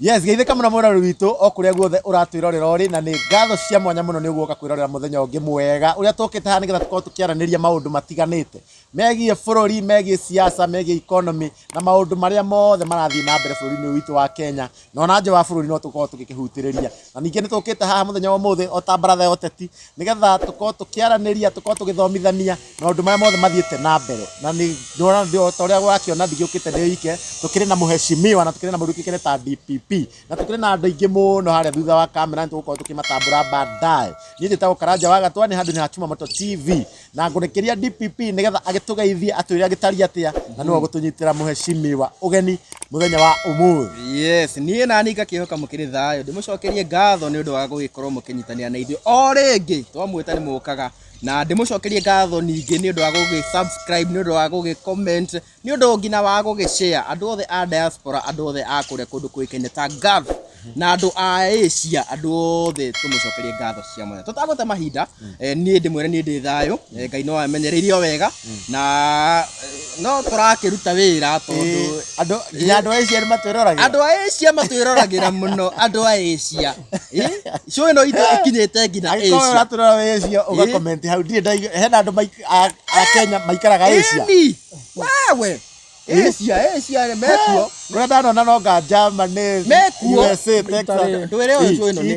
Yes, geithika muno mwana witu okuria guothe uratwirorera ori na ni ngatho cia mwanya muno ni uguoka kwirorera muthenya ungi mwega uria tukite ha nigetha tukorwo tukiaraniria maundu matiganite megie bururi megie siasa megie economy na maundu maria mothe marathii na mbere bururi-ini witu wa Kenya na ona nje wa bururi no tukorwo tukikihutiriria na ningi ni tukite haha muthenya wa muthi o ta baratha oteti nigetha tukorwo tukiaraniria tukorwo tugithomithania maundu maria mothe mathiite na mbere na ni ndona ndio toria gwakiona ndigiukite ndi ike tukiri na muheshimiwa na tukiri na mundu kikene ta DPP na tukiri na andu aingi muno haria thutha wa kamera ni tugukorwo tukimatambura baadaye ni nditagwo Karanja wa Gatwani handu ni Hachuma Moto TV na ngurikiria DPP nigetha agitugeithie atwire agitari atia na no gutunyitira muheshimiwa ugeni muthenya wa umuthi. Yes, nie nani ngakihoka mukiri thayo ndimucokerie ngatho ni undu wa gugikorwo mukinyitania na ithuĩ o ringi twamwita ni mukaga na ndimucokerie ngatho ningi ni undu wa subscribe ni undu wa comment ni undu ngina wa share andu othe a diaspora andu othe a kuria kundu kuikene ta Gulf na andu a Asia andu othe tumucokerie ngatho cia mwanya tutagote mahinda ni ndimwire ni ndi thayo Ngai no amenyereirio wega na no turakiruta wira tondu andu Asia matwiroragĩra andu Asia matwiroragĩra muno andu Asia show ino ikinyete ngina Asia ko raturora Asia uga comment hau ndi hena andu a Kenya maikaraga Asia wewe Asia mekuo kuna dano no ga Germany USA Texas ndwire o show ino ni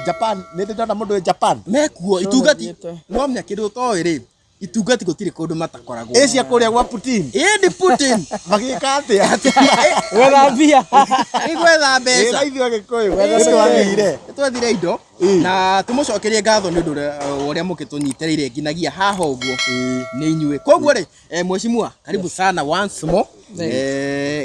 Japan ni ndona mundu Japan mekuo itungati no mnya kindu toiri itungati gutire kundu matakoragwo Asia kuria gwa Putin ni Putin magika atia wetha mbia igwetha mbeca na ithuĩ Agĩkũyũ twathire indo na tumucokerie ngatho ni undu uria mukitunyitereire nginagia haha uguo ni inyuĩ koguo ri mheshimiwa karibu sana once more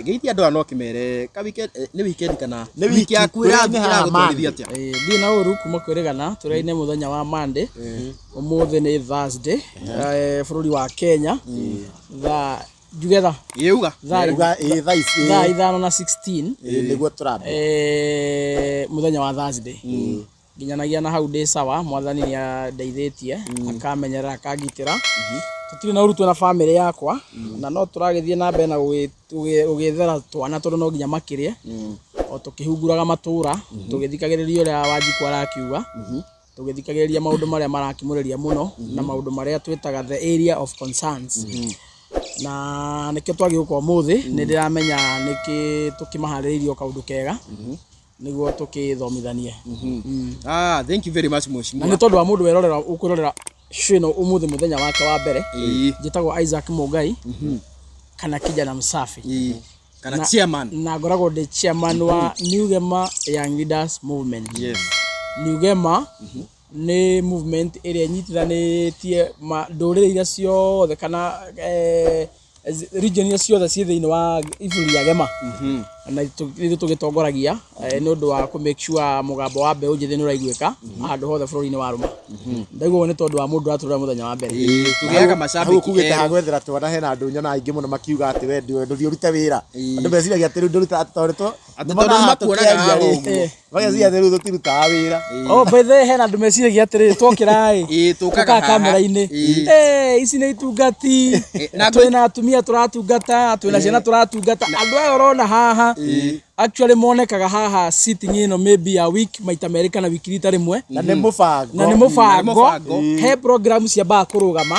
geithia andu ano kimere ka weekend ni weekend kana ni wiki yakwira gutwarithia atia ndi na uru kuma kwirigana turaine muthenya wa Monday umuthi ni Thursday bururi wa Kenya Jugeda yeuga thaa 5:16 niguo turamba muthenya wa Thursday ginyanagia na hau ndi sawa mwathani ni ndeithĩtie akamenyera akagitira tutire na urutwo na family yakwa na no turagithie na mbere na ugithera twana tondu no ginya makirie o tukihunguraga matura tugithikagiriria uria Wanjiku arakiuga tugithikagiriria maundu maria marakimureria muno na maundu maria twitaga the area of concerns na nikio twagi uko muthi ni ndiramenya niki tukimahariririo kaundu kega niguo tukithomithanie thank you very much mheshimiwa na ni tondu wa mundu werorera ukurorera shino umuthi muthenya wake wa mbere njitagwo Isaac Mugai kana kijana msafi kana chairman na ngoragwo ndi chairman wa New Gema Young Leaders Movement. Yes, New Gema ni movement ĩrĩa nyitithanitie ndũrĩrĩ iria ciothe kana region iria ciothe ciĩ thĩinĩ wa ibũrũri ya Gema na ithuĩ tũgĩtongoragia nĩ ũndũ wa ku make sure mũgambo wa mbeũ njĩthĩ nĩ ũraiguĩka handũ hothe bũrũri-inĩ wa Rũma ndaigua nĩ tondũ wa mũndũ atũra mũthenya wa mbere tũgĩaga macambĩki kugĩte ha gwethera twana hena andũ nyona aingĩ mũno makiuga atĩ we ndũthiĩ ũrute wĩra andũ meciragia atĩ rĩu ndũruta atĩ mageciria atĩ rĩu tũtirutaga wĩra by the way hena andũ meciragia atĩrĩ twokĩra tũkaga kamera-inĩ ici nĩ itungati twĩna atumia tũratungata twĩna ciana tũratungata andũ aya ũrona haha actually monekaga haha sitting ino maybe a week maita merĩ kana wiki rita rĩmwe na nĩ mũbango he program cia mbaa kũrũgama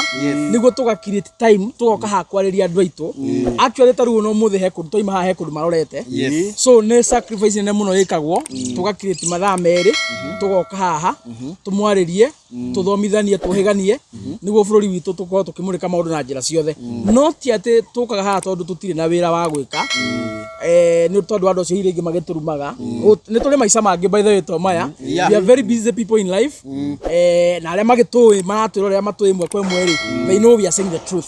nĩguo tũga create time tũgoka haha kwarĩria andũ aitũ actually tarĩu no mũthĩ he kũndũ toima haha he kũndũ marorete so nĩ sacrifice nene mũno ĩkagwo tũga create mathaa merĩ tũgoka haha tũmwarĩrie tũthomithanie tũhĩganie nĩguo bũrũri witũ tũkorwo tũkĩmũrĩka maũndũ na njĩra ciothe no ti atĩ tũkaga haha tondũ tũtirĩ na wĩra wa gwĩka nĩ tondũ andũ acio irĩngĩ magĩtũrumaga nĩ tũrĩ maica mangĩ by the way to maya we are very busy people in life na arĩa magĩtũĩ maratwĩrorera matũĩ mwe kwa mwe rĩ they know we are saying the truth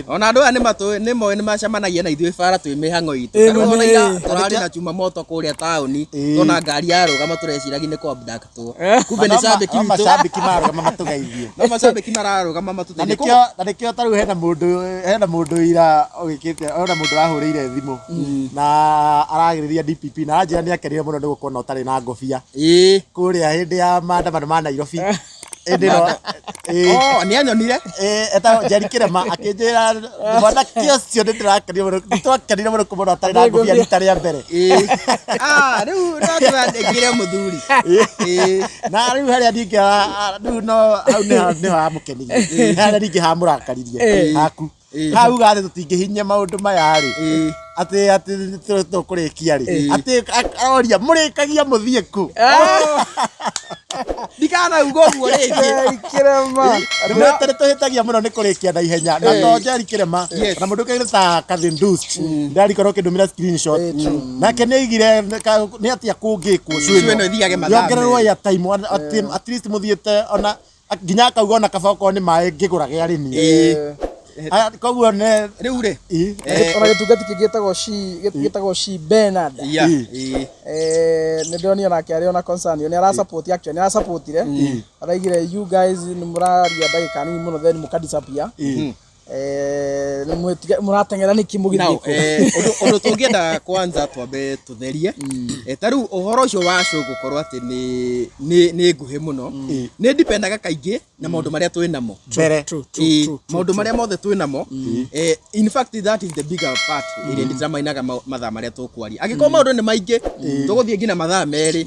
ona andũ aya nĩ moĩ nĩ macemanagia na ithuĩ bara twĩ mĩhang'o itũ ona ira tũrarĩ na Chuma Moto kũrĩa taũni tona ngari yarũgama tũreciragia nĩ kwa abductwo kumbe nĩ cambĩki witũ macambĩki marũgama matũgeithie no macambĩki mararũgama matũteithie na nĩkĩo tarĩu hena mũndũ ira ogĩkĩte ona mũndũ arahũrĩire thimũ na aragĩrĩria DPP na njĩra nĩ akenire mũno nĩ gũkorwo ũtarĩ na ngobia kũrĩa hĩndĩ ya maandamano ma Nairobi Ndino Oh, ni anyonire. eta Jerry Kirema akinjira mwana kiosio ndirakenio muno twakenire muno kumona atari na ngobia rita ria mbere Riu ndagire muthuri. na riu haria ndingira riu no hau ni ha mukenirie haria ndingi ha murakaririe haku hau gathe tutingihinya maundu maya ri ati tukurikia ri ati oria murikagia muthie ku Ndikana ugo guo ringi Kirema Ndimwetere tuhitagia muno ni kurikia na ihenya na to Jerry Kirema na mundu kaire ta Kathindust ndari korwo kindumira screenshot nake ni igire ni atia kungikwo Cuino ithiage mathaa yongererwo ya time at least muthiete ona nginya kauga ona kabako ni mai ngigura gia rini koguo ne riu ri ona gitungati gitagwo She Bernard ni ndoni ona kiari ona concern ni ara support actually ni ara supportire araigire you guys ni muraria ndagika nini muno then mukadisappear muratengera niki mugithiko undu tungienda kwanza twambe tutherie tariu uhoro ucio wa show gukorwo ati ni nguhi muno ni dipendaga kaingi na maundu maria twinamo mbere maundu maria mothe twinamo in fact that is the bigger part iri nditamainaga mathaa maria tukwaria agikorwo maundu ni maingi tuguthie ngina mathaa meri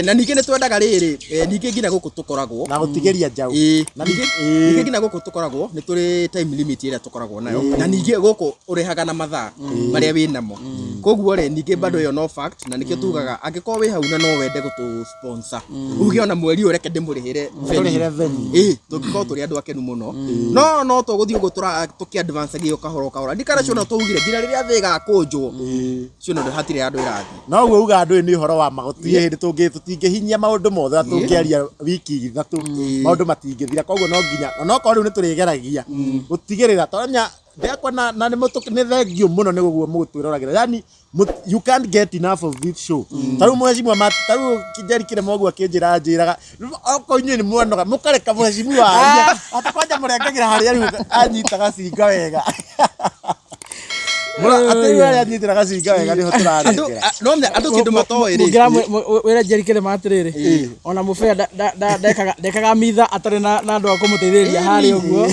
na ningi ni twendaga riri ningi ngina guku tukoragwo na gutigeria njau na ningi ngina guku tukoragwo ni turi time limit ira tukoragwo nayo na ningi guku urihaga na mathaa maria winamo koguo ri ningi bado yo no fact na nikio tugaga agikorwo wi hau na no wende gutu sponsor uge ona mweri ureke ndimurihire venue tugikorwo turi andu akenu muno no tuguthie ugo tuki advance gio kahora ndikara cio no tugire ngira riria thiga kunjwo cio no hatire andu irathi no ugo uga andu ni horo wa magutie hindi tutingihinyia maundu mothe tungiaria wiki ithatu maundu matingithira koguo no nginya no ko riu ni turigeragia gutigirira tonya ndekwa na ni thengio muno ni guguo mugutwiragira yani you can't get enough of this show taru mwecimu ma taru Jerry Kirema guo akinjira njiraga oko inyu ni muonoga mukareka mwecimu wa atakwanja murengagira haria riu anyitaga cinga wega ati wale anyitiraga cinga wega niho turarekera andu kindu matoe ri wera Jerry Kirema atiriri ona mufea ndekaga mitha atari na andu akumuteithĩrĩria hari uguo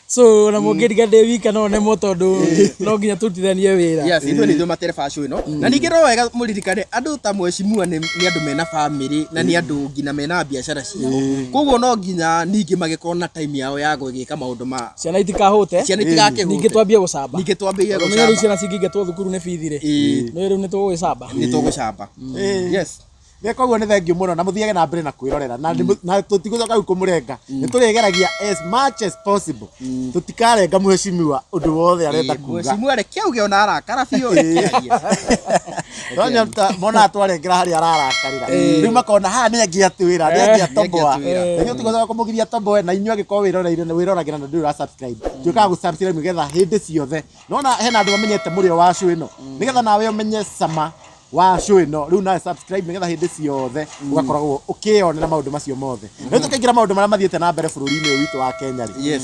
so na mugiriga Devika no nemo tondu no nginya tutithanie wira yes ithu ni matere fashion ino na ningiro wega muririkane andu ta mwecimua ni andu mena family na ni andu ngina mena biashara ciao koguo no nginya ningi magikorwo na time yao ya gwika maundu ma ciana itikahute ningi twambie gucamba gucamba ciana cingingetwo thukuru ni bithire no riu ni tugucamba yes koguo ni thengio muno na muthiage na mbere na kwirorera na tutigucoka kumurenga ni turigeragia as much as possible tutikarenga mwecimiwa undu wothe arenda kuga mwecimiwa reke uge ona arakara biu tonya mona atwarengera hari ararakarira riu makona ha ni angiatwira ni angiatomboa niguo tugucoka kumugiria tomboe na inyu agiko wiroreire na wiroragira na nduru subscribe tuka gu subscribe nigetha hindi ciothe nona hena andu bamenyete murio wa show ino nigetha nawe umenye sama wa show ino riu na subscribe nigetha hindi ciothe ugakoragwo ukionera maundu macio mothe riu tukaingira maundu maria mathiete na mbere bururi-ini uyu witu wa Kenya ri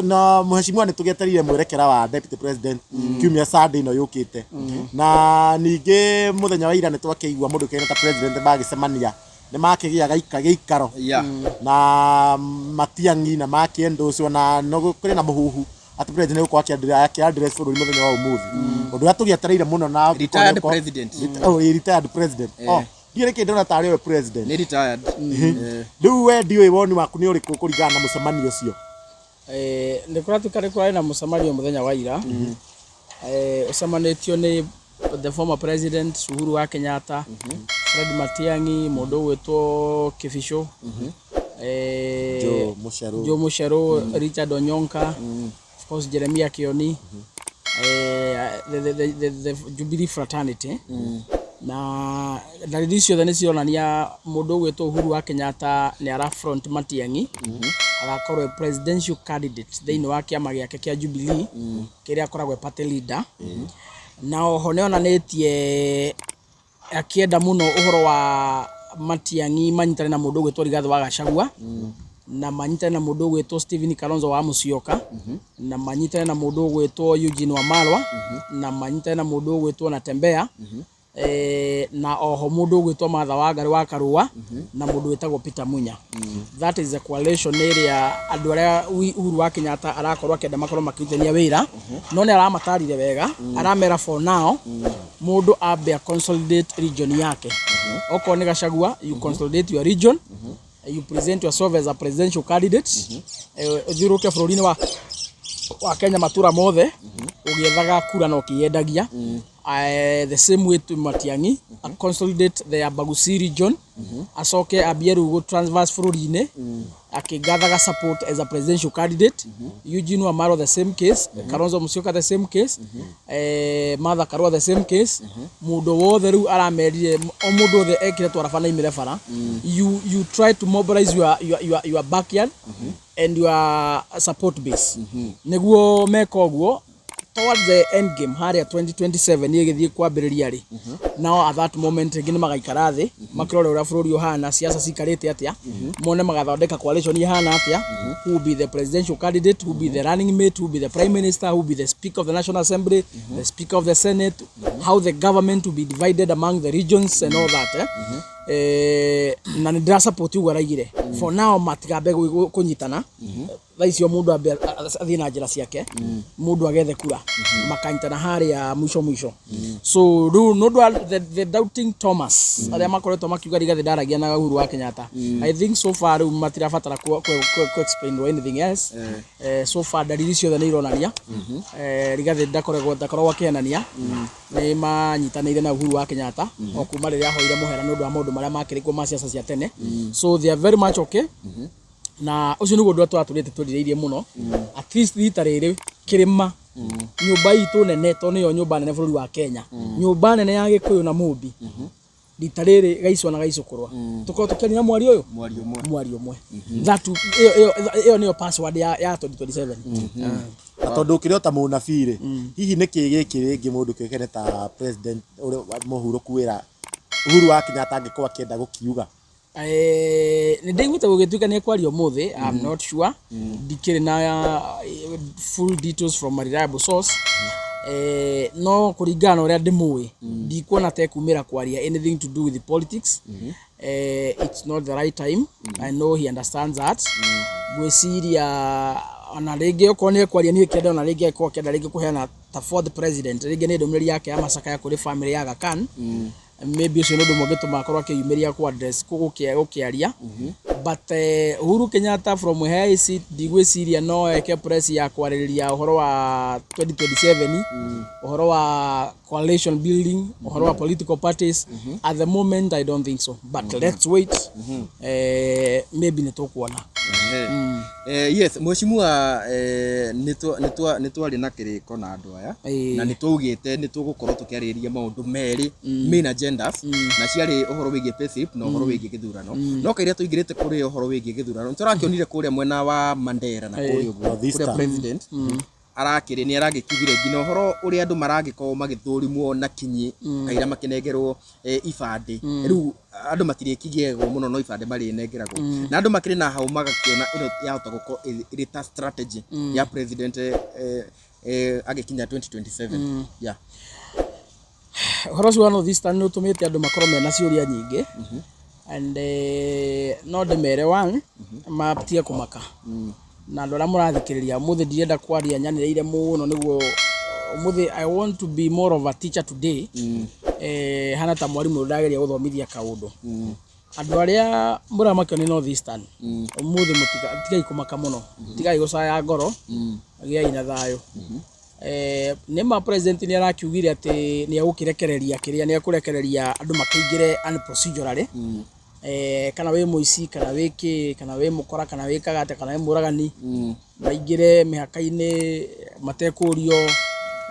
na muheshimiwa ni tugeterire mwerekera wa deputy president kiumia Sunday ino yukite na ningi muthenya wa ira ni twakeigua mundu kene ta president bagicemania ni makigiaga giikaro na Matiang'i na makiendo ucio na no kuri na muhuhu ati president uko address bururi muthenya wa umuthi undu atugiatereire muno na retired president retired president ndiye kende na tari we president ni retired riu we ndiwe woni waku ni uriku kuringana na mucemanio ucio ni kuratukare kwari na mucemanio muthenya wa ira ucemanitio ni the former president Uhuru wa Kenyatta Fred Matiang'i mundu gwitwo Kifisho Joe Mucheru Richard Onyonka of course Jeremiah Kioni the Jubilee fraternity na dalili ciothe ni cionania mundu gwitwo Uhuru wa Kenyatta ni ara front Matiang'i agakorwo presidential candidate thiini wa kiama giake kia Jubilee kiria akoragwo party leader na oho ne onanitie akienda muno uhoro wa Matiang'i manyitane na mundu gwitwo Rigathi wa Gachagua na manyitane na mundu gwitwo Stephen Kalonzo wa Musyoka na manyitane na mundu gwitwo Eugene Wamalwa na manyitane na mundu gwitwo Natembeya na oho mundu gwitwa Martha Wangari wa Karua na mundu witagwo Peter Munya. That is a coalition area andu aria Uhuru wa Kenyatta arakorwo akenda makorwo makirutania wira no ni aramatarire wega aramera for now mundu ambe consolidate region yake. Oko ni Gachagua, you consolidate your region, you present yourself as a presidential candidate, uthiruke bururi-ini wa Kenya matura mothe ugiethaga kura no kiendagia. The same way to Matiang'i, consolidate the Abagusi region, asoke abieru go transverse bururi-ini akigathaga support as a presidential candidate. Eugene Wamalwa the same case, Kalonzo Musyoka the same case, Martha Karua the same case. Mundu wothe riu aramerire o mundu wothe ekire twarabana imire bara. You try to mobilize your backyard and your support base. Niguo meka uguo towards the end game haria 2027 yegithie kwambiriria ri. Now at that moment ngine magaikara thi makirore ura bururi uhana siasa cikarite atia mone magathondeka coalition ihana atia, who will be the presidential candidate, who will be the running mate, who will be the prime minister, who will be the speaker of the National Assembly, the speaker of the Senate, how the government will be divided among the regions and all that. Na ndira support ugu araigire for now matigambe kunyitana thaicio mundu athie na njira ciake mundu agethe kura makanyitana haria mwisho. So no the doubting Thomas aria makoretwo makiuga rigathi ndaragia na Uhuru wa Kenyatta, I think so far matirabatara ku explain or anything else. So far dalili ciothe ni ironania rigathi ndakoragwo akienania ni manyitanire na Uhuru wa Kenyatta o kuma riria hoire muhera nundu wa maundu maria makirikwo ma siasa cia tene. So they are very much okay. Na ucio niguo ndu twaturite twirireirie muno at least rita riri kirima nyumba itu nene to niyo nyumba nene bururi wa Kenya, nyumba nene ya Gikuyu na Mumbi rita riri gaicwa na gaicukurwa tukorwo tukenia mwari umwe that iyo niyo password ya 2027. Tondu ukire ta munabiri hihi niki giki ringi mundu kikene ta president uri muhuru kuira Uhuru wa Kenyatta angikuwa kienda gukiuga ni ndiguite gugituika ni kwario muthi. I'm not sure dikire na full details from a reliable source. No kuringana uria ndimui ndikuona te kumira kwaria anything to do with the politics. It's not the right time. I know he understands that. Gwiciria ona ringi ukone kwaria ni kenda ona ringi ko kenda ringi kuheana ta fourth president ringi ni ndomiri yake ya macaka ya kuri family ya Aga Khan. Maybe ucio ndu mogeto makorwo akiyumiria ku address gukiaria but Uhuru Kenyatta from where is it digwiciria no eke press ya kwaririria uhoro wa 2027 uhoro wa coalition building uhoro wa political parties. At the moment I don't think so, but let's wait. Maybe nitukuona. Yes, mheshimiwa nitwari na kiriko na andu aya na nitugite nitugukorwo tukiariria maundu meri main agendas na ciari uhoro wigie payslip na uhoro wigie githurano. No kairia tuingirite kuri uhoro wigie githurano turakionire kuria mwena wa Mandera na kuri uguo kuria president arakiri ni aragikithire ngina uhoro uri andu maragikorwo magithurimwo na kinyi kaira makinengerwo ibande riu andu matirikigiego muno no ibande mari nengeragwo na andu makiri na hau magakiona ino yahota guko irita strategy ya president agikinya 2027. Yeah, uhoro cio no this time utumite andu makorwo mena ciuria nyingi and no ndimere one mapitie kumaka na andu aria murathikiriria muthi ndirenda kwaria nyanireire muno niguo muthi I want to be more of a teacher today. Hana ta mwarimu ndageria guthomithia kaundu andu aria muramakio North Eastern muthi tigai kumaka muno tigai gucaya ngoro agiai na thayo. Nema president ni arakiugire ati ni agukirekereria kiria ni akurekereria andu makaingire unprocedurally. Kana we muici kana wiki kana we mukora kana wikaga ate kana we muragani maingire mihaka-ini matekurio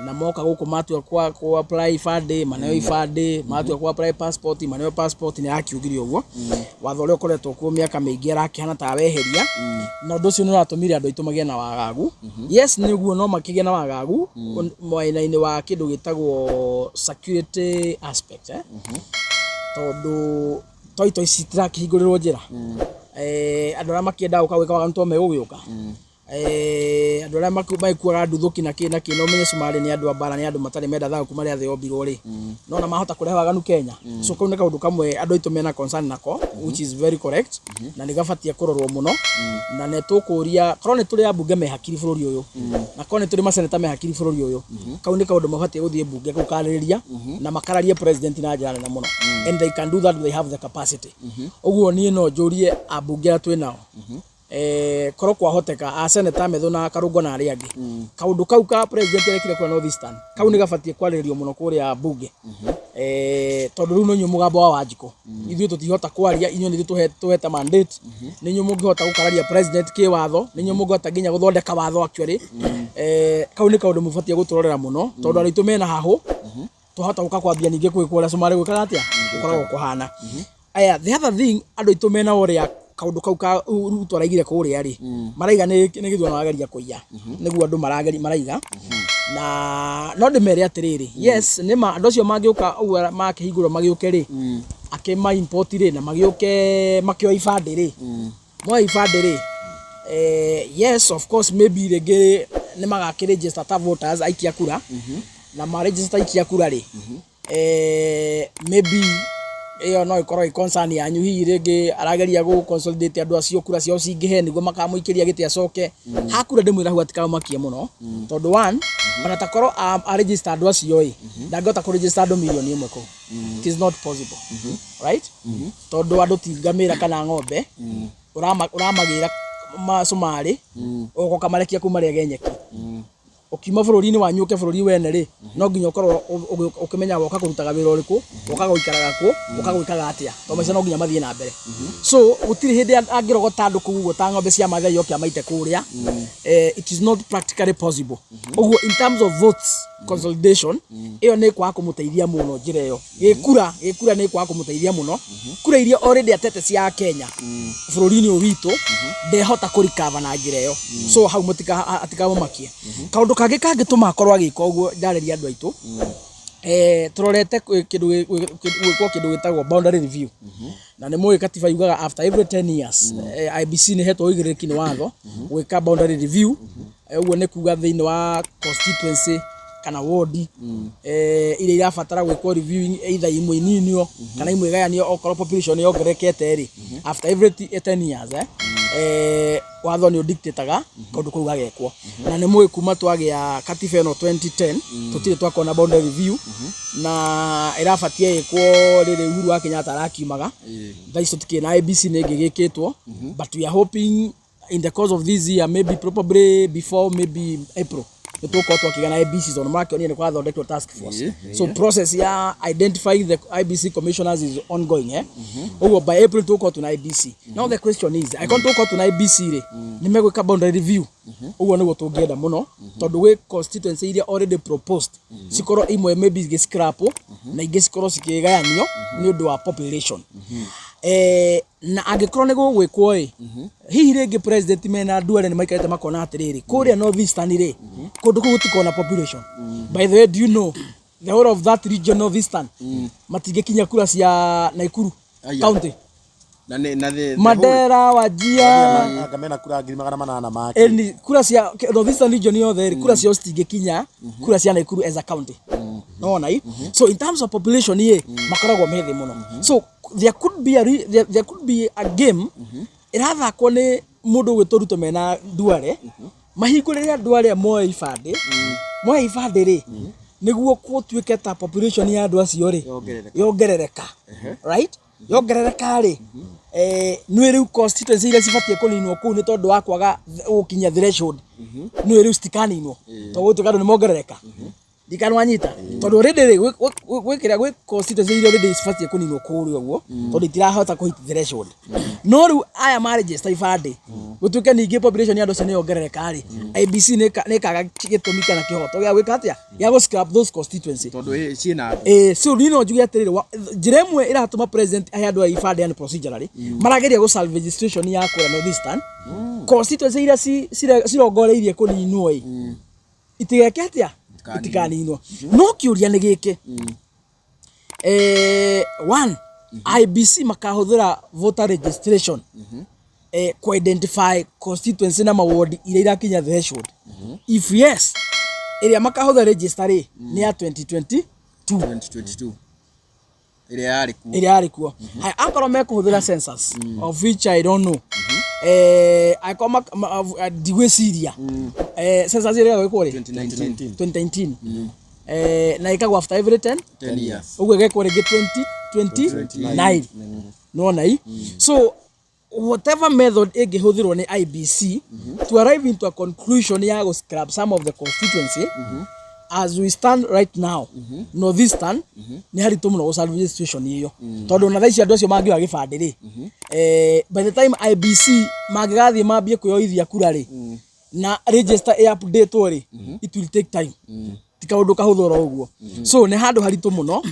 na moka guku matua kwa apply ifande maneo ifande matua kwa apply passport maneo passport ni akiugirio uguo watho uri ukoretwo kuo miaka mingi arakihana ta weheria na undu ucio ni uratumire andu aitumagie na wagagu. Yes niguo no makigie na wagagu mwaina-ini wa kindu gitagwo security aspect tondu toito citirakihingurirwo njira andu aria makienda guka gwika wagantu megugiuka andå arä a maikuaga nduthuki na kä no menye Somali nä andå a mbara nä andå matarä menda thayå kuma rä a thä yombirwo rä nona mahota kå rehe waganu Kenya so kau nä kaå ndå kamwe andå aitå mena concern nako which is very correct na nä gabatie kå rorwo må no na nä tå kå ria korwo nä tå rä ambunge me hakiri bå rå ri å yå na korwo nä tå rä maceneta me hakiri bå rå ri å yå kau nä kaå ndå mabatie gå thiä mbunge gå karä ria na makararie president na njä ra nene må no and they can do that, they have the capacity å guo niä no njå rie ambunge a twä nao korwo kwahoteka a seneta metho na karungo na ari angi kaundu kau ka president erekire kwa North Eastern kau ni gabatie kwaririo muno kuria bunge tondu riu no nyu mugambo wa Wanjiko ithuĩ tutihota kwaria inyo ni tuhete mandate ni nyu mungihota gukararia president ki watho ni nyu mungihota nginya guthondeka watho actually kau ni kaundu mubatie guturorera muno tondu aritu mena hahu tuhota gukakwambia ninge kwikura Somali gwikaga atia gukoragwo kuhana aya the other thing andu itu mena uria kaundu kau ka ruto araigire kuria ri maraiga ni githwana wageria kuiya niguo andu maraiga na no ndimere atiriri yes nima andu acio mangiuka uguo makihingurwo magiuke ri akima import ri na magiuke makio ibande ri mo ibande ri yes of course maybe rege ni magakiregister ta voters aikia kura na ma register aikia kura ri maybe iyo no ikorwo concern yanyu hihi ringi arageria go consolidate andu acio kura cio cingihe niguo makamuikiria giti acoke hakura ndimwira hu atikamakie muno tondu one bana takorwo a register andu acio ndangota ku register andu milioni imwe ko it is not possible right tondu andu tingamira kana ng'ombe uramagira Somali uko kamarekia kuma regenyeki ukima bururi-ini wanyu uke bururi wene ri no nginya ukorwo ukimenya woka kurutaga wira uriku woka guikaraga ku woka guikaga atia to maica no nginya mathie na mbere so gutiri hindi angirogota andu kuguo ta ng'ombe cia mathai yokia maite kuria it is not practically possible uguo in terms of votes consolidation iyo ni kwa kumuteithia muno njira iyo gikura ni kwa kumuteithia muno kura iria already atete cia Kenya bururi-ini witu ndehota kurikava na njira iyo so hau mutika atikamumakie kaundu kage kangituma akorwo agika uguo ndareria andu aitu turorete kindu gitagwo boundary review na ni moyo katiba yugaga after every 10 years IBC ni hetwo igiriki ni watho gwika boundary review uguo ni kuga thiini wa constituency kana ward ile irabatara gwikwo reviewing either imwe ninio kana imwe gayanio okorwo population yongerekete ri after every 10 years watho ni dictatorga kaundu kau gagekwo na ni mwe kuma twagia katiba eno 2010 tutire twakona boundary review na irabatie ikwo riri Uhuru wa Kenyatta arakiumaga thaico tikina ABC ni ngigikitwo but we are hoping in the course of this year maybe probably before maybe April tuko twakigana IBC zone market ni kwa thondekwo task force so process ya identifying the IBC commissioners is ongoing ugo by April tuko tuna IBC now the question is I can't tuko tuna IBC ri ni megwika boundary review ugo niguo tungienda muno tondu we constituency iria already proposed sikoro imwe maybe scrap na ingi sikoro sikigayanio ni undu wa population na angikorwo ni gugwikwo hihi ringi president mena duale ni maikarite makona atiriri kuria North Eastern ri kundu gutikona population by the way do you know the whole of that region North Eastern matingikinya kura cia Naikuru county na Mandera Wajia ngamena kura 800 make ni kura cia North Eastern region yothe kura cia stingikinya kura cia Naikuru as a county no na so in terms of population makoragwo methi muno so there could be a game irathakwo ni mundu gwitoruto mena duale mahingurire duale moe ifande ri niguo kutuike ta population ya andu acio ri yongerereka right yongerereka ri nwi riu constituency ile sifatie kuninwo ku ni tondu wa kwaga ukinya threshold nwi riu stikaninwo to gutuika ni mongerereka dikanwanyita tondu already gwikira gwi constituency ile already sifatie kuninwo kuri uguo tondu itirahota kuhit threshold no riu aya ma register ifande gutuike ningi population ya andu acio ni yongerereka ri IBC ni kaga gitumika na kihoto gya gwika atia ya go scrap those constituency tondu ciina so nino njugi atiriri njira imwe iratuma president aya andu a ifande and procedurally marageria go salve registration ya kura North Eastern constituency ira cirongoreirie kuninwo itigeke atia itikaninwo no kiuria ni giki one IBC makahuthira voter registration ku identify constituency na maward iria irakinya threshold. If yes, area makahotha register ni ya 2022 area yari kuo. Akorwo mekuhuthira census of which I don't know. Akoma digweciria census area gwikwo 2019 na ikagwo after every 10 years ugwe gekwo rege 2029 no nai. So whatever method ingihuthirwo ni IBC to arrive into a conclusion ya go scrap some of the constituency as we stand right now, Northeastern ni haritu muno gusalve situation iyo tondu na thaici andu acio mangiwa gibande ri by the time IBC magigathie mambie kuyoithia kura ri na register update ri it will take time tikaundu kahuthora uguo. So ni handu haritu muno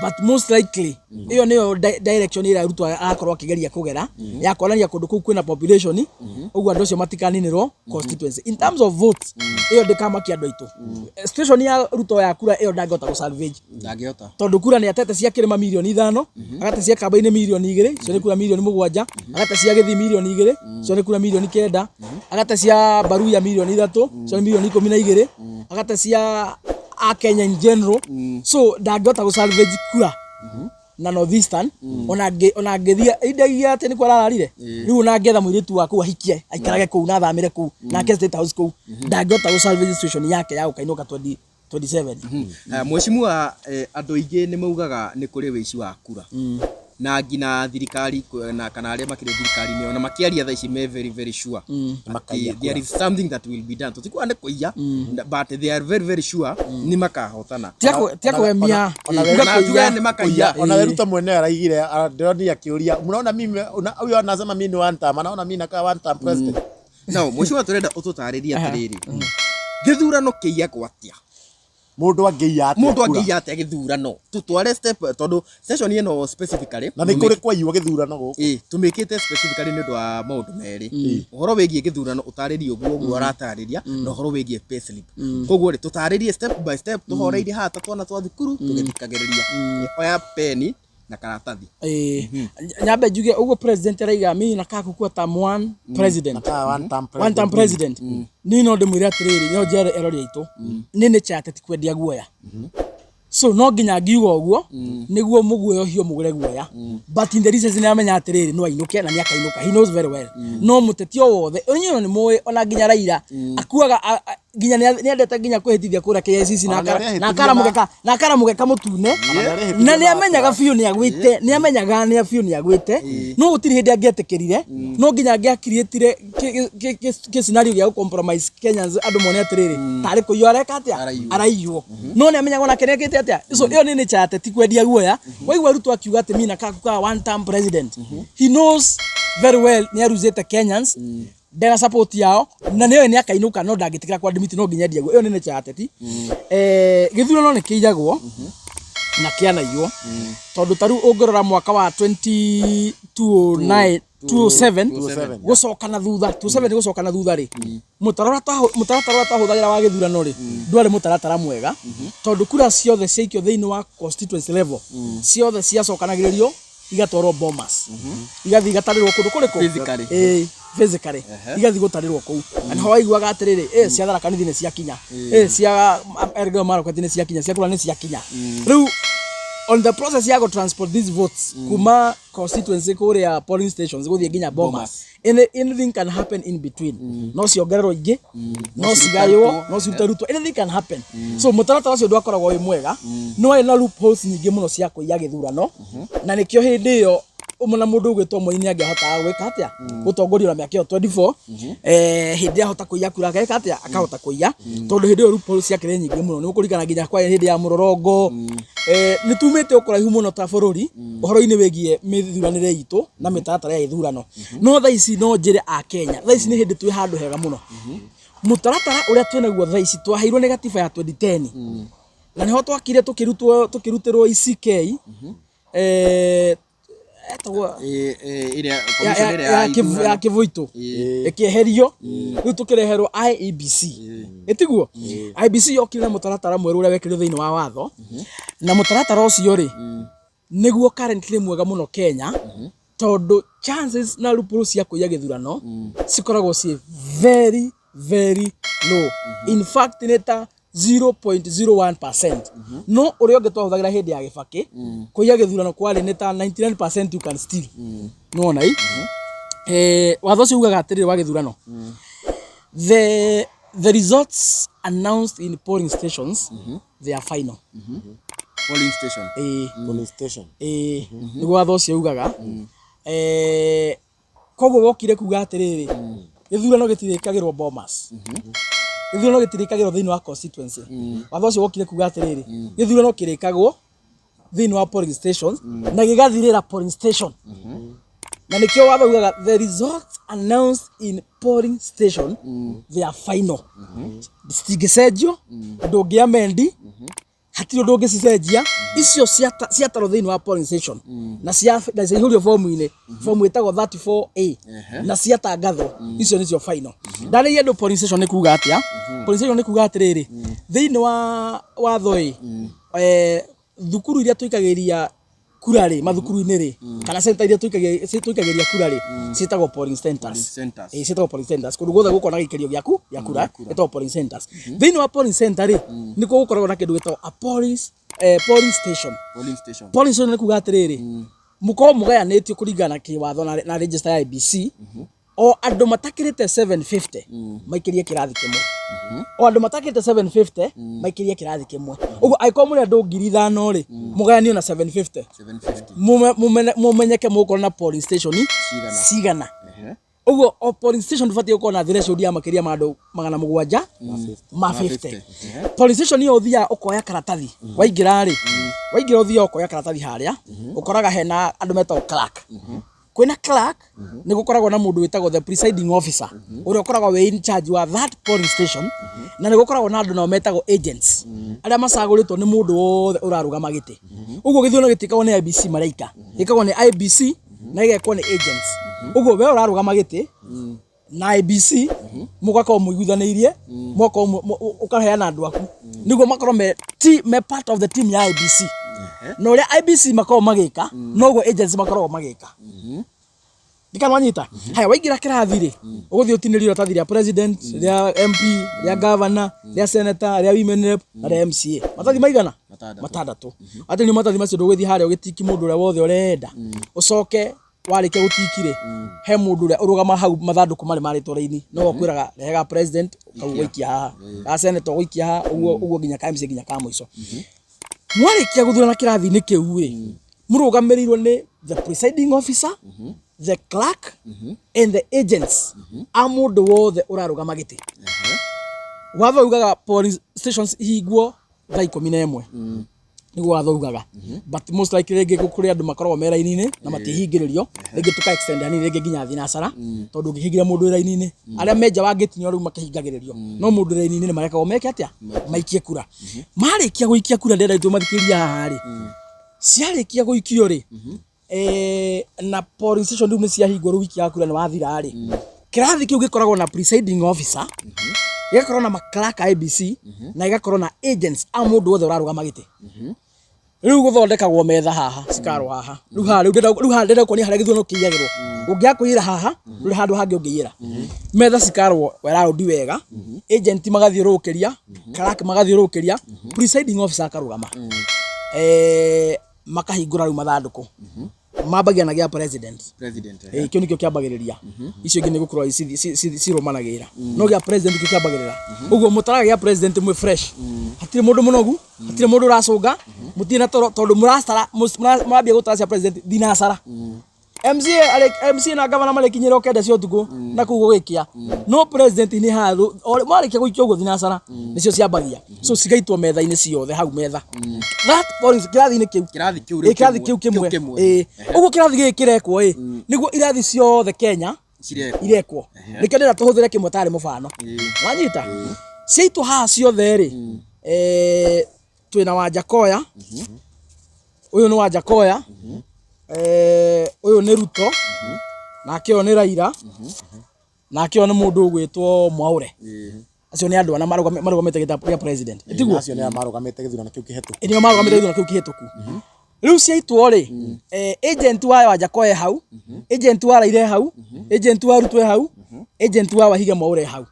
but most likely iyo niyo direction ira ruto akorwo akigeria kugera ya kuonania kundu kuu kwina population uguo andu acio matikaninirwo constituency in terms of votes. Iyo ndikamakia andu aitu station ya ruto ya kura iyo ndangihota gusalvage, ndangihota tondu kura ni atete cia kirima milioni 5 agate cia kambaini milioni 2 cio ni kura milioni 7 agate cia githi milioni 2 cio ni kura milioni 9 agate cia baruya milioni 3 cio ni milioni 12 agate cia a Kenya in general. So ndangihota gusalvage kura na Northeastern ona ngethia idagia ati ni kwarararire riu na ngetha muiritu waku ahikie aikarage kuu na thamire kuu na ke state house kuu ndangihota gusalvage situation yake ya ukainuka 2027. Mheshimiwa, andu aingi ni maugaga ni kuri wici wa kura na ngina thirikari na kana aria makire thirikari ni ona makiaria tha ici me very sure there is something that will be done. Tutikwa ne kuiya but they are very sure ni makahotana tiako emia ona ni makaiya. Ona weruta mwene araigire ndoni akiuria munaona mimi huyo anasema mimi ni one term, anaona mimi nakaa one term president. No mheshimiwa, turenda ututariria atiriri githurano kiya kwatia mundu angiya atia githurano tutware step tondu session ino specifically na nikuri kwa iwa githurano guku tumikite specifically ni ndwa maundu meri uhoro wegie githurano utaririe uguo uratariria na uhoro wegie payslip. Koguo ri tutaririe step by step tuhoreire hata twana twa thukuru tugithikagiriria oya peni na karatathi. Nyambe njuge uguo president raiga mimi nakaka kuwa term 1 president one term president ni no ndimwire atiriri nyo jere erori aitu nini chate tikwendia guoya. So no nginya ngiuga uguo niguo muguoyo hio mugure guoya but in the reasons ni amenya atiriri no ainuke na ni akainuka, he knows very well. No mutetio wothe onyo ni moe ona nginya Raila akuaga nginya ni endete nginya kuhitithia kura KICC na akaramugeka mutune na ni amenyaga biu ni agwite ni agwite no gutiri hindi angietikirire no nginya angiakirietire ke scenario ya compromise Kenyans andu mone atiriri tari kuyo areka atia araiywo no ni amenyaga ona kenekete atia. So iyo ni chate tikwendia guoya waigwa ruto akiuga ati mina kakuka one term president he knows very well ni aruzete Kenyans ndega support yao na niyo ni akainuka no ndagitikira kwa dimiti no nginya ndiago iyo ni chateti githurano ni kiijagwo na kianaiywo tondu taru ungorora mwaka wa 2007 gucokana thutha 27 gucokana thutha ri mutaratara tahuthagira wa githurano ri ndwari mutaratara mwega tondu kura ciothe ciikio thiini wa constituency level ciothe ciacokanagiririo igatwarwo Bomas igathi gatarirwo kundu kuriku physically igathi gutarirwo kuu and how aiguaga atiriri cia Tharaka-Nithi ni ciakinya cia Elgeyo Marakwet ni ciakinya cia kura ni ciakinya. Riu on the process ya go transport these votes kuma constituency kuria polling stations guthie nginya Bomas anything can happen in between. No ciongererwo ingi no cigayo no ciutarutwo anything can happen. So mutaratara ucio ndwakoragwo wi mwega no ina loopholes nyingi muno cia kuiya githurano na nikio hindi iyo umona mundu ugwitwo Moini angihota gwika atia gutongoria na miaka 24 hindi ahota kuiya kura geka atia akahota kuiya tondu hindi iyo loopholes cia kire nyingi muno ni gukurikana nginya kwa hindi ya murorongo ni tumite ukuraihu muno ta bururi uhoro-ini wegie mithuranire itu na mitaratara ya ithurano no tha ici no njire a Kenya tha ici ni hindi twi handu hega muno mutaratara uria twenaguo tha ici twaheirwo ni gatiba ya 2010 na niho twakire tukirutirwo ICK ya kivuito ikieherio riu tukireherwo IEBC etiguo IEBC yokire na mutaratara mweru uria wekirio thiini wa watho na mutaratara ucio ri niguo currently mwega muno Kenya tondu chances na lupuru cia kuiya githurano cikoragwo ci very very low. In fact neta 0.01%. No uri onge twahuthagira hindi ya Gibaki kuiya githurano kwari neta 99% you can steal. No na watho cio ugaga atiriri wa githurano. The results announced in polling stations they are final. Polling station. Polling station. Nigo watho cio ugaga koguo wokire kuga atiriri githurano gitirikagirwo Bomas. Githurano gitirikagirwo thiini wa constituency. Watho cio wokire kuga atiriri githurano kirikagwo thiini wa polling stations na gigathirira polling station. Na nikio watho ugaga the results announced in polling station they are final. Stigesejo ndogia mendi hatiro ndoge cicenjia icio ciataro thiini wa polling station na ciahiurio formu-ini formu itagwo 34A na ciatangathwo icio nicio final. Ndari yendo polling station ni kuga atia polling station ni kuga atiriri thiini wa watho thukuru iria tuikagiria kurari mathukuru-ini ri kana center iria tuikagiria kurari citagwo polling centers. Citagwo polling centers kundu gothe gukona gikerio giaku ya kura etagwo polling centers. Thiini wa polling center ri niko gukoragwo na kindu gitagwo a polling station. Polling station ni kuga atiriri muko mugayanitio kuringana kiwatho na register ya IBC o andu matakirite 750 maikirie kirathi kimwe. O andu matakirite 750 maikirie kirathi kimwe. Uguo aiko muri andu 5,000 ri mugayanio na 750 mumenyeke mukorwo na polling station cigana. Uguo o polling station dufati ukorwo na threshold ya makiria ma andu 750. Polling station yo thia ukoya karatathi waingira uthia ukoya karatathi haria ukoraga hena andu metagwo clerk. Kwina clerk ni gukoragwo na mundu witagwo the presiding officer uria ukoragwo we in charge wa that polling station na ni gukoragwo na andu no metagwo agents aria macaguritwo ni mundu wothe urarugama giti. Uguo githurano gitikagwo ni IBC maraika gikagwo ni IBC na igekwo ni agents. Uguo we urarugama giti na IBC mugako muiguithanirie moko ukaheana andu aku niguo makorwo me part of the team ya IBC. No ria IBC makorwo magika noguo agents makorwo magika. Dikana wanyita haya waingira kirathi ri uguthi utinirira tathi ria president ria MP ria governor ria senator ria women rep na ria MCA matathi maigana matandatu. Ati ni matathi macio ndugithi haria ugitiki mundu ria wothe urenda ucoke warike gutikire he mundu ria urugama hau mathanduku mari maritwo raini no kwiraga rehega president ukauikia haha ka senator uikia haha uguo nginya ka MCA nginya ka muico. Mwarikia guthurana kirathi ni kiu ri murugamiriro ni the presiding officer the clerk and the agents amundu wothe urarugama giti. Watho ugaga polling stations higuo thaa 11 niguo watho ugaga but most likely rege gukuri andu makorwo me raini-ini na matihingiririo rege tuka extend hani rege nginya thinacara tondu ngihingira mundu raini-ini aria menja wa gate nyo riu makihingagiririo no mundu raini-ini ni mareka omeke atia maikie kura. Marikia guikia kura ndenda itu mathikiria haha ri ciarikia guikio ri na polling station ndu ni ciahingwo ru wiki ya kura ni wathira ri kirathi kiu gikoragwo na presiding officer igakorwo na clerk IBC na igakorwo na agents a mundu wothe urarugama giti. Riu guthondekagwo metha haha cikarwo haha riu ha ndenda kuonia haria githurano kiiyagirwo ungiakuira haha riu handu hangi ungiira metha cikarwo round wega agent magathiurukiria clerk magathiurukiria presiding officer akarugama makahingura riu mathanduku mabagia na gia president kio nikio kiambagiriria icio ngi ni gukorwo ciromanagira no gia president kio kiambagirira. Uguo mutaraga gia president mwe fresh hatire mundu munogu hatire mundu uracunga mutina tondu murambia gutaracia president thinacara. MCA na governor malikinyira kenda cio tuku na kugo gikia no president ni hathu marikia guikio uguo thinacara nicio ciambagia so cigaitwo metha-ini ciothe hau metha that polling kirathi kiu kimwe uguo kirathi giki kirekwo niguo irathi ciothe Kenya irekwo nikio ndira tuhuthire kimwe tari mufano wanyita ciaitu haha ciothe ri twina Wanjakoya uyu ni Wanjakoya uyu ni Ruto nake o ni Raila nake o ni mundu ugwitwo Mwaure. Acio ni andu ana marugamite gita president itiguo acio ni marugamite githurano kiu kihituku inio marugamite githurano kiu kihituku riu ciaitwo ri agent wa Wajakoya hau agent wa Raila hau agent wa Ruto hau agent wa Wahiga Mwaure hau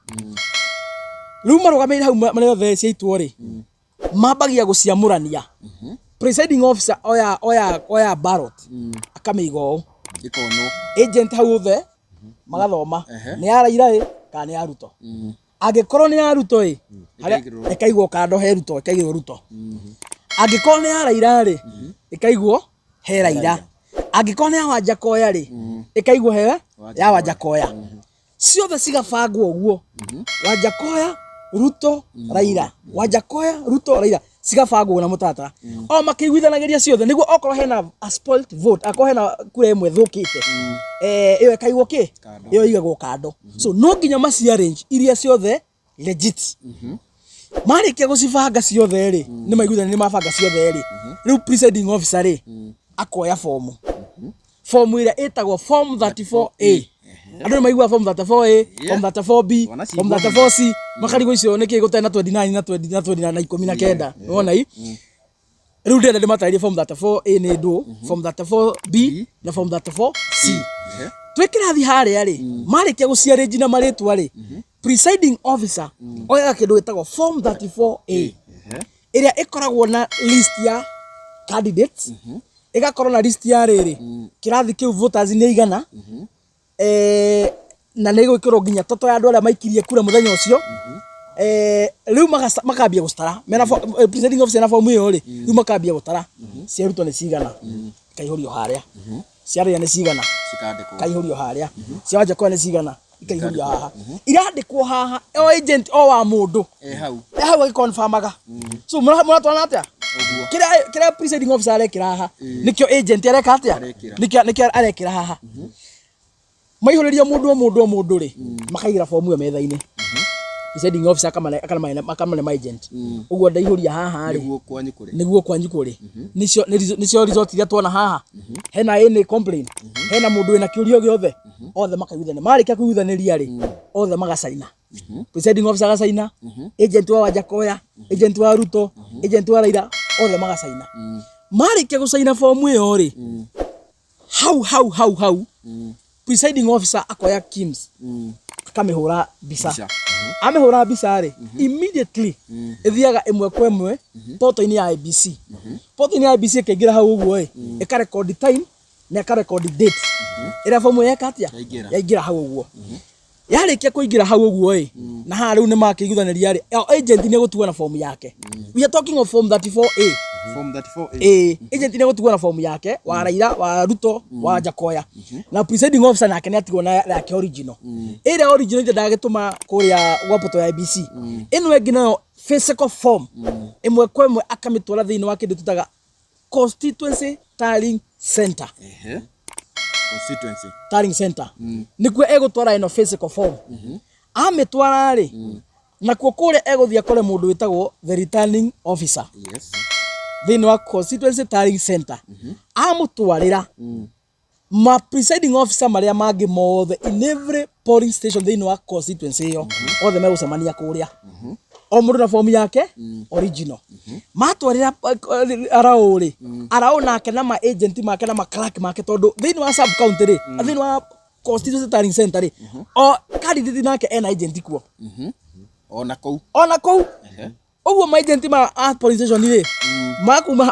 riu marugamire hau mane othe ciaitwo ri mambagia guciamurania presiding officer oya ballot akamiga ũũ ikono agent hau othe magathoma ni ya Raila kana ni ya Ruto angikorwo ni ya Ruto ikaigwo kando he Ruto ikaigwo Ruto angikorwo ni ya Raila ri ikaigwo he Raila angikorwo ni ya Wajakoya ri ikaigwo he ya Wajakoya ciothe cigabangwo ũguo Wajakoya Ruto Raila Wajakoya Ruto Raila cigabangwo na mũtaratara o makĩiguithanageria ciothe niguo okorwo hena a spoilt vote akorwo hena kura ĩmwe thũkĩte ĩyo ĩkaigwo kĩ ĩyo igagwo kando so no nginya maci arrange iria ciothe legit marĩkia gũcibanga ciothe rĩ nĩ maiguithania nĩ mabanga ciothe rĩ rĩu presiding officer rĩ akoya form ĩrĩa ĩtagwo form 34A andũ nĩ maigua form 34A form 34B form 34C makarigwo icio nĩkĩ gũtarĩ na 29 na 20 na 20 na 19 wona hii rĩu ndĩrenda ndĩmatarĩrie form 34A nĩ ndũ form 34B na form 34C twĩkĩrathi harĩa rĩ marĩkia gũciarĩnji na marĩtwa rĩ presiding officer oya kĩndũ gĩtagwo form 34A ĩrĩa ĩkoragwo na list ya candidates ĩgakorwo na list ya rĩrĩ kĩrathi kĩu voters nĩ igana na nĩ gwĩkĩrwo nginya toto ya andũ arĩa maikirie kura mũthenya ũcio rĩu makambia gũtara mena presiding officer na form ĩyo rĩ rĩu makambia gũtara cia Ruto nĩ cigana ikaihũrio harĩa cia Raila nĩ cigana ikaihũrio harĩa cia Wajakoya nĩ cigana ikaihũrio haha irandĩkwo haha o agent o wa mũndũ hau agĩconfirmaga so mũratwana atĩa kĩrĩa presiding officer arekĩra haha nĩkĩo agent areka atĩa nĩkĩo arekĩra haha maihũrĩria mũndũ rĩ makaigira form ĩyo metha-inĩ presiding officer akamane my agent ũguo ndaihũria haha rĩ nĩguo kwanyu kũrĩ nĩcio result iria tuona haha hena any complaint hena mũndũ wĩna kĩũrio gĩothe othe makaiguithania marĩkia kũiguithanĩria rĩ othe magacaina presiding officer agacaina agent wa Wajakoya agent wa Ruto agent wa Raila othe magacaina marĩkia gũcaina form ĩyo rĩ hau presiding officer akoya Kims akamĩhũra mbica amĩhũra mbica rĩ immediately ĩthiaga ĩmwe kwa ĩmwe portal-inĩ ya IEBC portal-inĩ ya IEBC ĩkaingĩra hau ũguo ĩkarekondi time na ĩkarekondi date ĩrĩa form yeka atĩa yaingĩra hau ũguo yarĩkia kũingĩra hau ũguo na haha rĩu nĩ makĩiguithanĩria rĩ agent nĩ gũtua na form yake we are talking of form 34A agent nĩ gũtua na form yake wa Raila wa Ruto wa Wajakoya na presiding officer nake nĩ atigwo na yake original ĩrĩa original nĩ ndagĩtũma kũrĩa gwa portal ya IEBC ĩno ĩngĩ nayo physical form ĩmwe kwa ĩmwe akamĩtwara thĩinĩ wa kĩndũ tutaga constituency tallying center tallying center nĩkuo egũtwara ĩno physical form amĩtwara rĩ nakuo kũrĩa egũthiĩ akore mũndũ wĩtagwo the returning officer thĩinĩ wa constituency tallying center amũtwarĩra ma presiding officer marĩa mangĩ mothe in every polling station thĩinĩ wa constituency ĩyo othe megũcemania kũrĩa o mũndũ na form yake original matwarĩra Arao rĩ Arao nake na ma agent make na ma clerk make tondũ thĩinĩ wa sub county rĩ thĩinĩ wa constituency tallying center rĩ o candidate nake ena agent kuo ona kũu ũguo ma agent ma polling station rĩ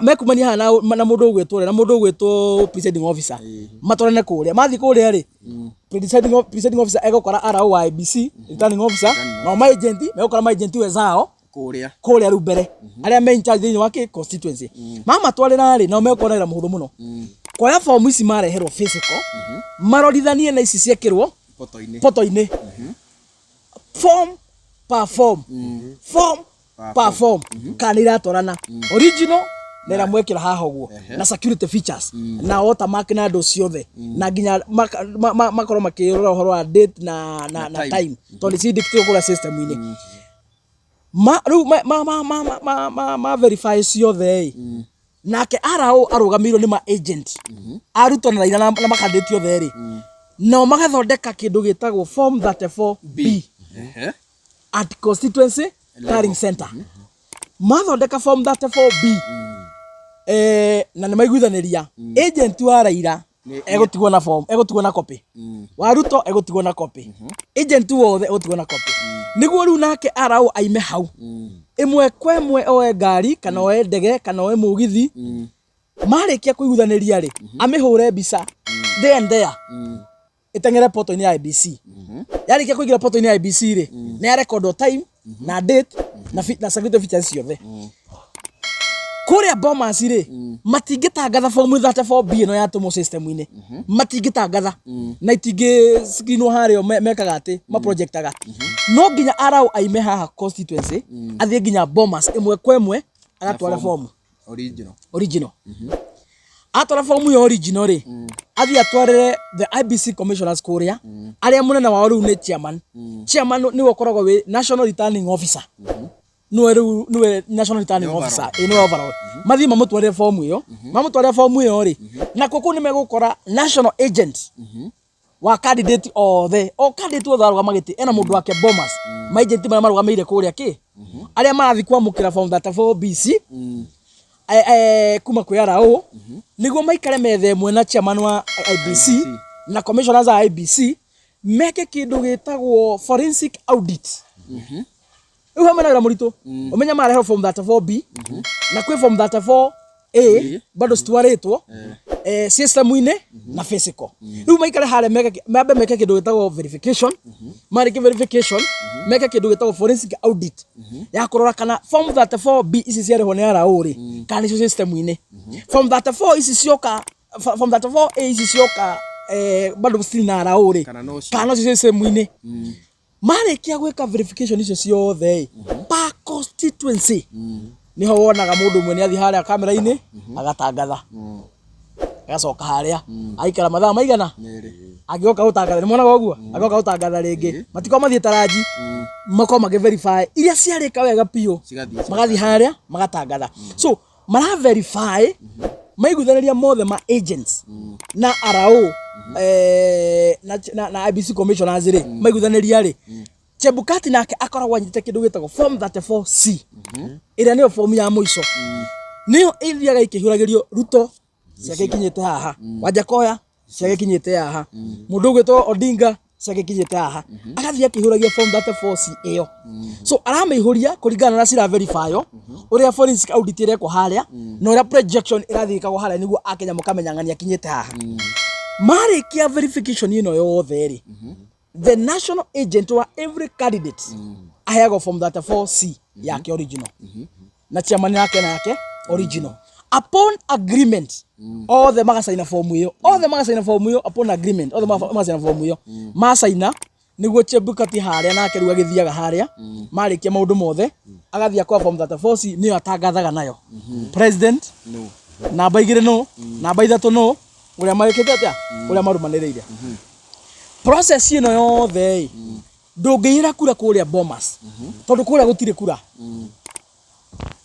mekumania haha na mũndũ ũgwĩtwo na mũndũ ũgwĩtwo presiding officer matwarane kũrĩa mathiĩ kũrĩa rĩ presiding officer egũkora Arao wa IEBC returning officer na ma agent megũkora ma agent wezao kũrĩa rĩu mbere arĩa me in charge thĩinĩ wa constituency mamatwarĩra rĩ nao megũkorera mũhũthũ mũno koya form ici mareherwo physical marorithanie na ici ciekĩrwo portal-inĩ form per form per form kana iratwarana original na ĩramwĩkĩra haha ũguo na security features na watermark na andũ ciothe na nginya makorwo makĩrora ũhoro wa date na time tondũ cidĩkĩtwo kũrĩa system-inĩ rĩu verify ciothe nake Arao arũgamĩirwo nĩ ma agent Ruto na Raila na makandĩtio othe rĩ no magathondeka kĩndũ gĩtagwo form 34B at constituency tallying center mathondeka form 34B na nĩ maiguithaniria agent wa Raila egutigwo na form egutigwo na copy wa Ruto egutigwo na copy agent wothe egutigwo na copy niguo riu nake arao aime hau imwe kwa imwe oe ngari kana oe ndege kana oe mugithi marikia kuiguthaniria ri amihure mbica there and there itengere portal-ini ya IBC yarikia kuingira portal-ini ya IBC ri ni ya record time na date na security features ciothe kuria Bomas ri matingitangatha form 34B ino ya tumo system-ini matingitangatha na itingi screen hario mekaga ati ma projectaga no nginya arao aime haha constituency athie nginya Bomas imwe kwa imwe agatwara form original atwara form yo original ri athie atwarire the IBC commissioners kuria aria munene wao riu ni chairman ni wokoragwo wi national returning officer niwe national returning officer ino overall mathi mamutwarire form iyo ri na kuku ni megukora national agent wa candidate o candidate othe arugamagite ena mundu wake Bomas ma agent mara marugameire kuria ki aria marathi kwamukira form 34BC kuma kwera o niguo maikare methe mwe na chairman wa IBC na commissioners a IBC meke kindu gitagwo forensic audit uho mena murito umenya mareho form 34B na kwi form 34A bado stwaretwo system-ine na physical riu maikare hare meke kindu gitagwo verification marike verification meke kindu gitagwo forensic audit ya kurora kana form 34B ici ciareho ni arauri kana icio system-ine form 34 ici cioka form 34A ici cioka bado still na arauri kana icio system-ine marikia gwika verification icio ciothe pa constituency niho wonaga mundu mwe ni athi haria kamera-ini agatangatha agacoka haria aikara mathaa maigana agioka utangatha ni mwana goguo agioka utangatha ringi matiko mathie taraji mako mage verify iria ciarika wega pio magathi haria magatangatha so mara verify maiguthaniria mothe ma agents na arao na IBC commissioners ri maiguthaniria ri Chebukati nake akoragwo anyite kindu gitagwo form 34C iria niyo form ya muico niyo ithiaga ikihuragirio Ruto ciake kinyite haha Wajakoya ciake kinyite haha mundu gwitwo Odinga ciake kinyite haha agathia kihuragia form 34C iyo so aramihuria kuringana na cira verify uria forensic audit ireko haria na uria projection irathikagwo haria niguo akenya mukamenyangania kinyite haha marikia verification ino yothe ri the national agent wa every candidate aheagwo form 34C yake original na chairman yake original upon agreement all the magasaina form iyo upon agreement all the magasaina form iyo masaina niguo Chebukati haria nake riu agithiaga haria marikia maundu mothe agathia kwa form 34C niyo atangathaga nayo president no namba 2 no namba 3 no uria marikite atia uria marumaniriire process ino yothe ndungiira kura kuria Bomas tondu kuria gutire kura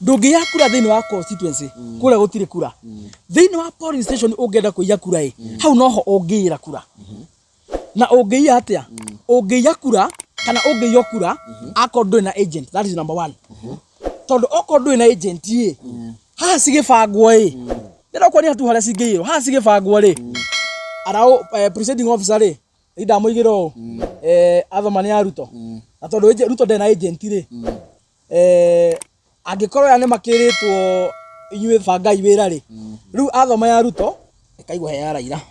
ndungiira kura thiini wa constituency kuria gutire kura thiini wa polling station ungienda kuiya kura hau noho ungiira kura na ungiya atia ungiya kura kana ungiyo kura akordo na agent that is number 1 tondu okordo na agent ha sigifangwo ndira kwani hatu haria cingiyirwo ha sigifangwo arao presiding officer ida muigiro athomani ya Ruto na tondu Ruto ndena agent angikorwo ya makiritwo inyuĩ bangai wĩra riu athoma ya Ruto ikaigwa he ya Raila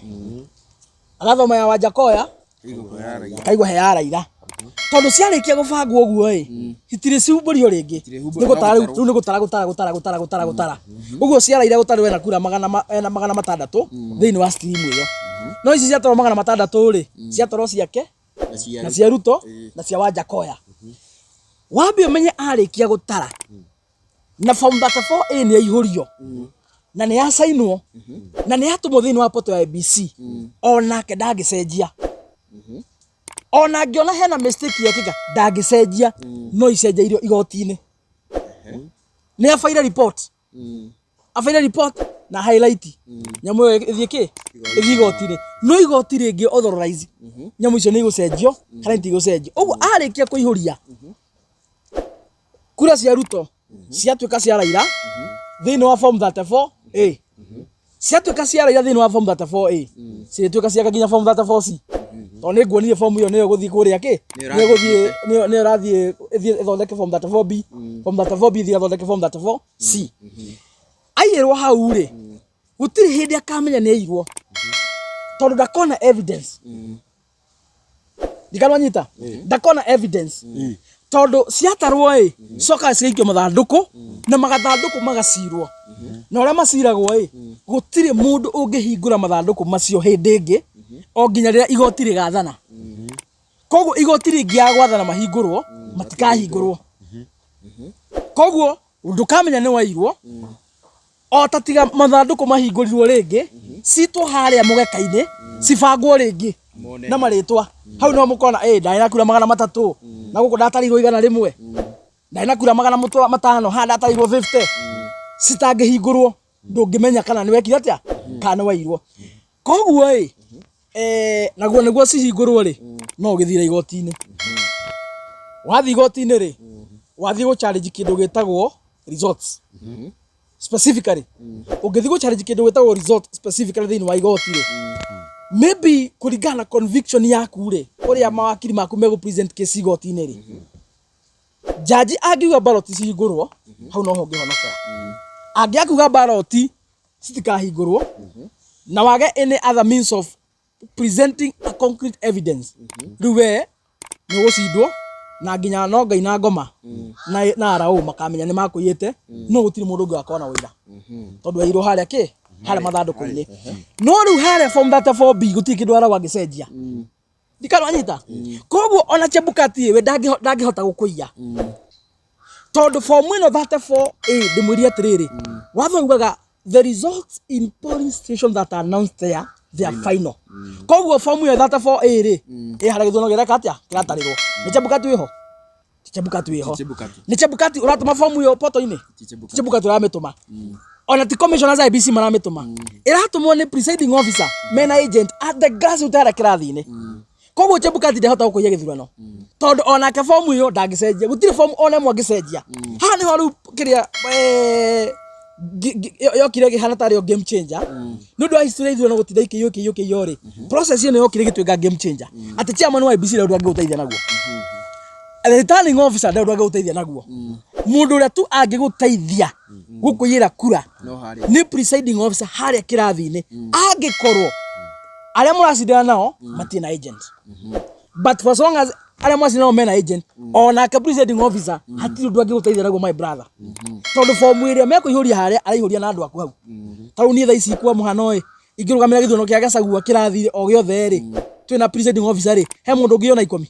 agathoma ya Wajakoya ikaigwa he ya Raila tondu ciarikia gubangwo guo hitire ciumburio ringi nigutara uguo ciaraire gutari wena kura magana matandatũ thiini wa stream iyo no ici ciatorwo magana matandatũ ciatorwo ciake na cia Ruto na cia Wajakoya wambe umenye arikia gutara na form 34A ni aihurio na ni asainwo na ni atumwo thiini wa portal ya IBC onake ndagicenjia ona ngiona hena mistake yakika ndagicenjia no icenjeirio igoti-ini ni afaira report na highlight nyamu yo ithie igoti-ini no igoti ringi authorize nyamu icio ni igucenjio kana itigocenjio uguo arikia kuihuria kura cia Ruto ciatuika cia Raila thiini wa form 34 ciatuĩka ciara thĩinĩ wa form 34A cirĩtuĩka ciaka nginya form 34C tondũ nĩ nguonire form ĩyo nĩyo gũthiĩ kũrĩa kĩ nĩyo rathiĩ ĩthondeke form 34B form 34B thiĩ athondeke form 34C aiyĩrwo hau rĩ gũtirĩ hĩndĩ akamenya nĩ aiyirwo tondũ ndakona evidence ndikananyita ndakona evidence tondũ ciatarwo coka cigaikio mathandũkũ na magathandũkũ magacirwo na ũrĩa maciragwo gũtirĩ mũndũ ũngĩhingũra mathandũkũ macio hĩndĩ ĩngĩ o nginya rĩrĩa igoti rĩgathana koguo igoti rĩngĩaga gwathana mahingũrwo matikahingũrwo koguo ndũkamenya nĩ wairwo o tatiga mathandũkũ mahingũrirwo rĩngĩ citwo harĩa mũgeka-inĩ cibangwo rĩngĩ na marĩtwa hau no mũkona ndarĩ na kura 300 na gũkũ ndatarirwo 100 ndarĩ na kura 500 ha ndatarirwo 50 citangĩhingũrwo ndũngĩmenya kana nĩ wekire atĩa kana wairwo koguo naguo nĩguo cihingũrwo rĩ no ũgĩthire igoti-inĩ wathiĩ igoti-inĩ rĩ wathiĩ gũ challenge kĩndũ gĩtagwo results specifically ũngĩthii gũ challenge kĩndũ gĩtagwo result specifically thĩinĩ wa igoti rĩ maybe kũringana na conviction yaku rĩ ũrĩa mawakiri maku megũ present case igoti-inĩ rĩ jaji angiuga ballot cihingũrwo hau no ho ũngĩhonokera angĩakuga ballot citikahingũrwo na wage any other means of presenting a concrete evidence rĩu we nĩ ũgũcindwo na nginya no Ngai na ngoma na arau makamenya nĩ makũiyĩte no gũtirĩ mũndũ ũngĩ akona wĩra tondũ wairwo harĩa kĩ harĩa mathandũkũ-inĩ no rĩu harĩa form 34B gũtirĩ kĩndũ arau angĩcenjia ndikananyita koguo ona Chebukati we ndangĩhota gũkũiya tondũ form ĩno 34A ndĩmwĩrie atĩrĩrĩ watho ugaga the results in polling stations that are announced there they are final koguo form ĩyo 34A rĩ harĩa gĩthono gĩreka atĩa kĩratarĩrwo nĩ Chebukati wĩho Chebukati wĩho nĩ Chebukati ũratũma form ĩyo poto-inĩ Chebukati ũramĩtũma ona ti commissioners IBC maramĩtũma ĩratũmwo nĩ presiding officer mena agent at the grassroots harĩa kĩrathi-inĩ koguo Chebukati ndahota gũkũiya gĩthurano tondũ onake form ĩyo ndangĩcenjia gũtirĩ form ona ĩmwe angĩcenjia haha nĩho rĩu kĩrĩa yokire gĩhana tarĩ game changer nĩ ũndũ wa history ithurano gũtinda ikĩiyũkĩiyũkĩiyũkĩiyũ rĩ process ĩyo yokire gĩtuĩka game changer atĩ chairman wa IBC ndagĩrĩirwo angĩgũteithia naguo returning officer ndagĩrĩirwo angĩgũteithia naguo mũndũ ũrĩa tu angĩgũteithia gũkũiyĩra kura nĩ presiding officer harĩa kĩrathi-inĩ angĩkorwo arĩa mũracindana nao matirĩ na agent but for as long as arĩa mũracindana nao mena agent onake presiding officer hatirĩ ũndũ angĩgũteithia naguo my brother tondũ form ĩrĩa mekũihũria harĩa araihũria na andũ aku hau tarĩu niĩ thaa ici kwa mũhano ingĩrũgamĩrĩra gĩthurano kĩa Gachagua kĩrathi o gĩothe rĩ twĩna presiding officer rĩ he mũndũ ũngĩona 10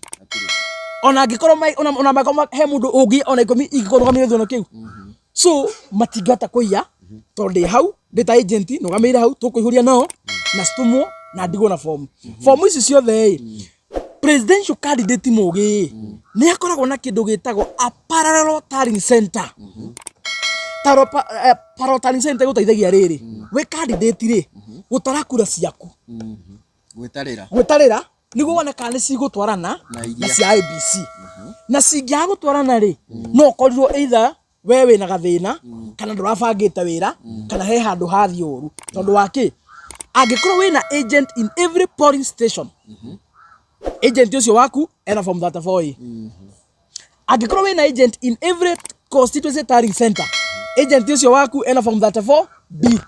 ona angĩkorwo ona he mũndũ ũngĩ ona 10 ingĩkorũgamĩrĩra gĩthurano kĩu so matingĩhota kũiya tondũ ndĩ hau ndĩ ta agent nũgamĩrĩra hau tũkũihũria nao na citumwo na ndigwo na form ici ciothe presidential candidate mũgĩ nĩ akoragwo na kĩndũ gĩtagwo a parallel tallying center parallel tallying center gũteithagia rĩrĩ we candidate rĩ gũtara kura ciaku gwĩtarĩra nĩguo wone kana nĩ cigũtwarana na cia IBC na cingĩaga gũtwarana rĩ no ũkorirwo either we wĩna gathĩna kana ndũrabangĩte wĩra kana he handũ hathi ũru tondũ wakĩ angĩkorwo wĩna agent in every polling station agent ũcio waku ena form 34A angĩkorwo wĩna agent in every constituency tallying center agent ũcio waku ena form 34B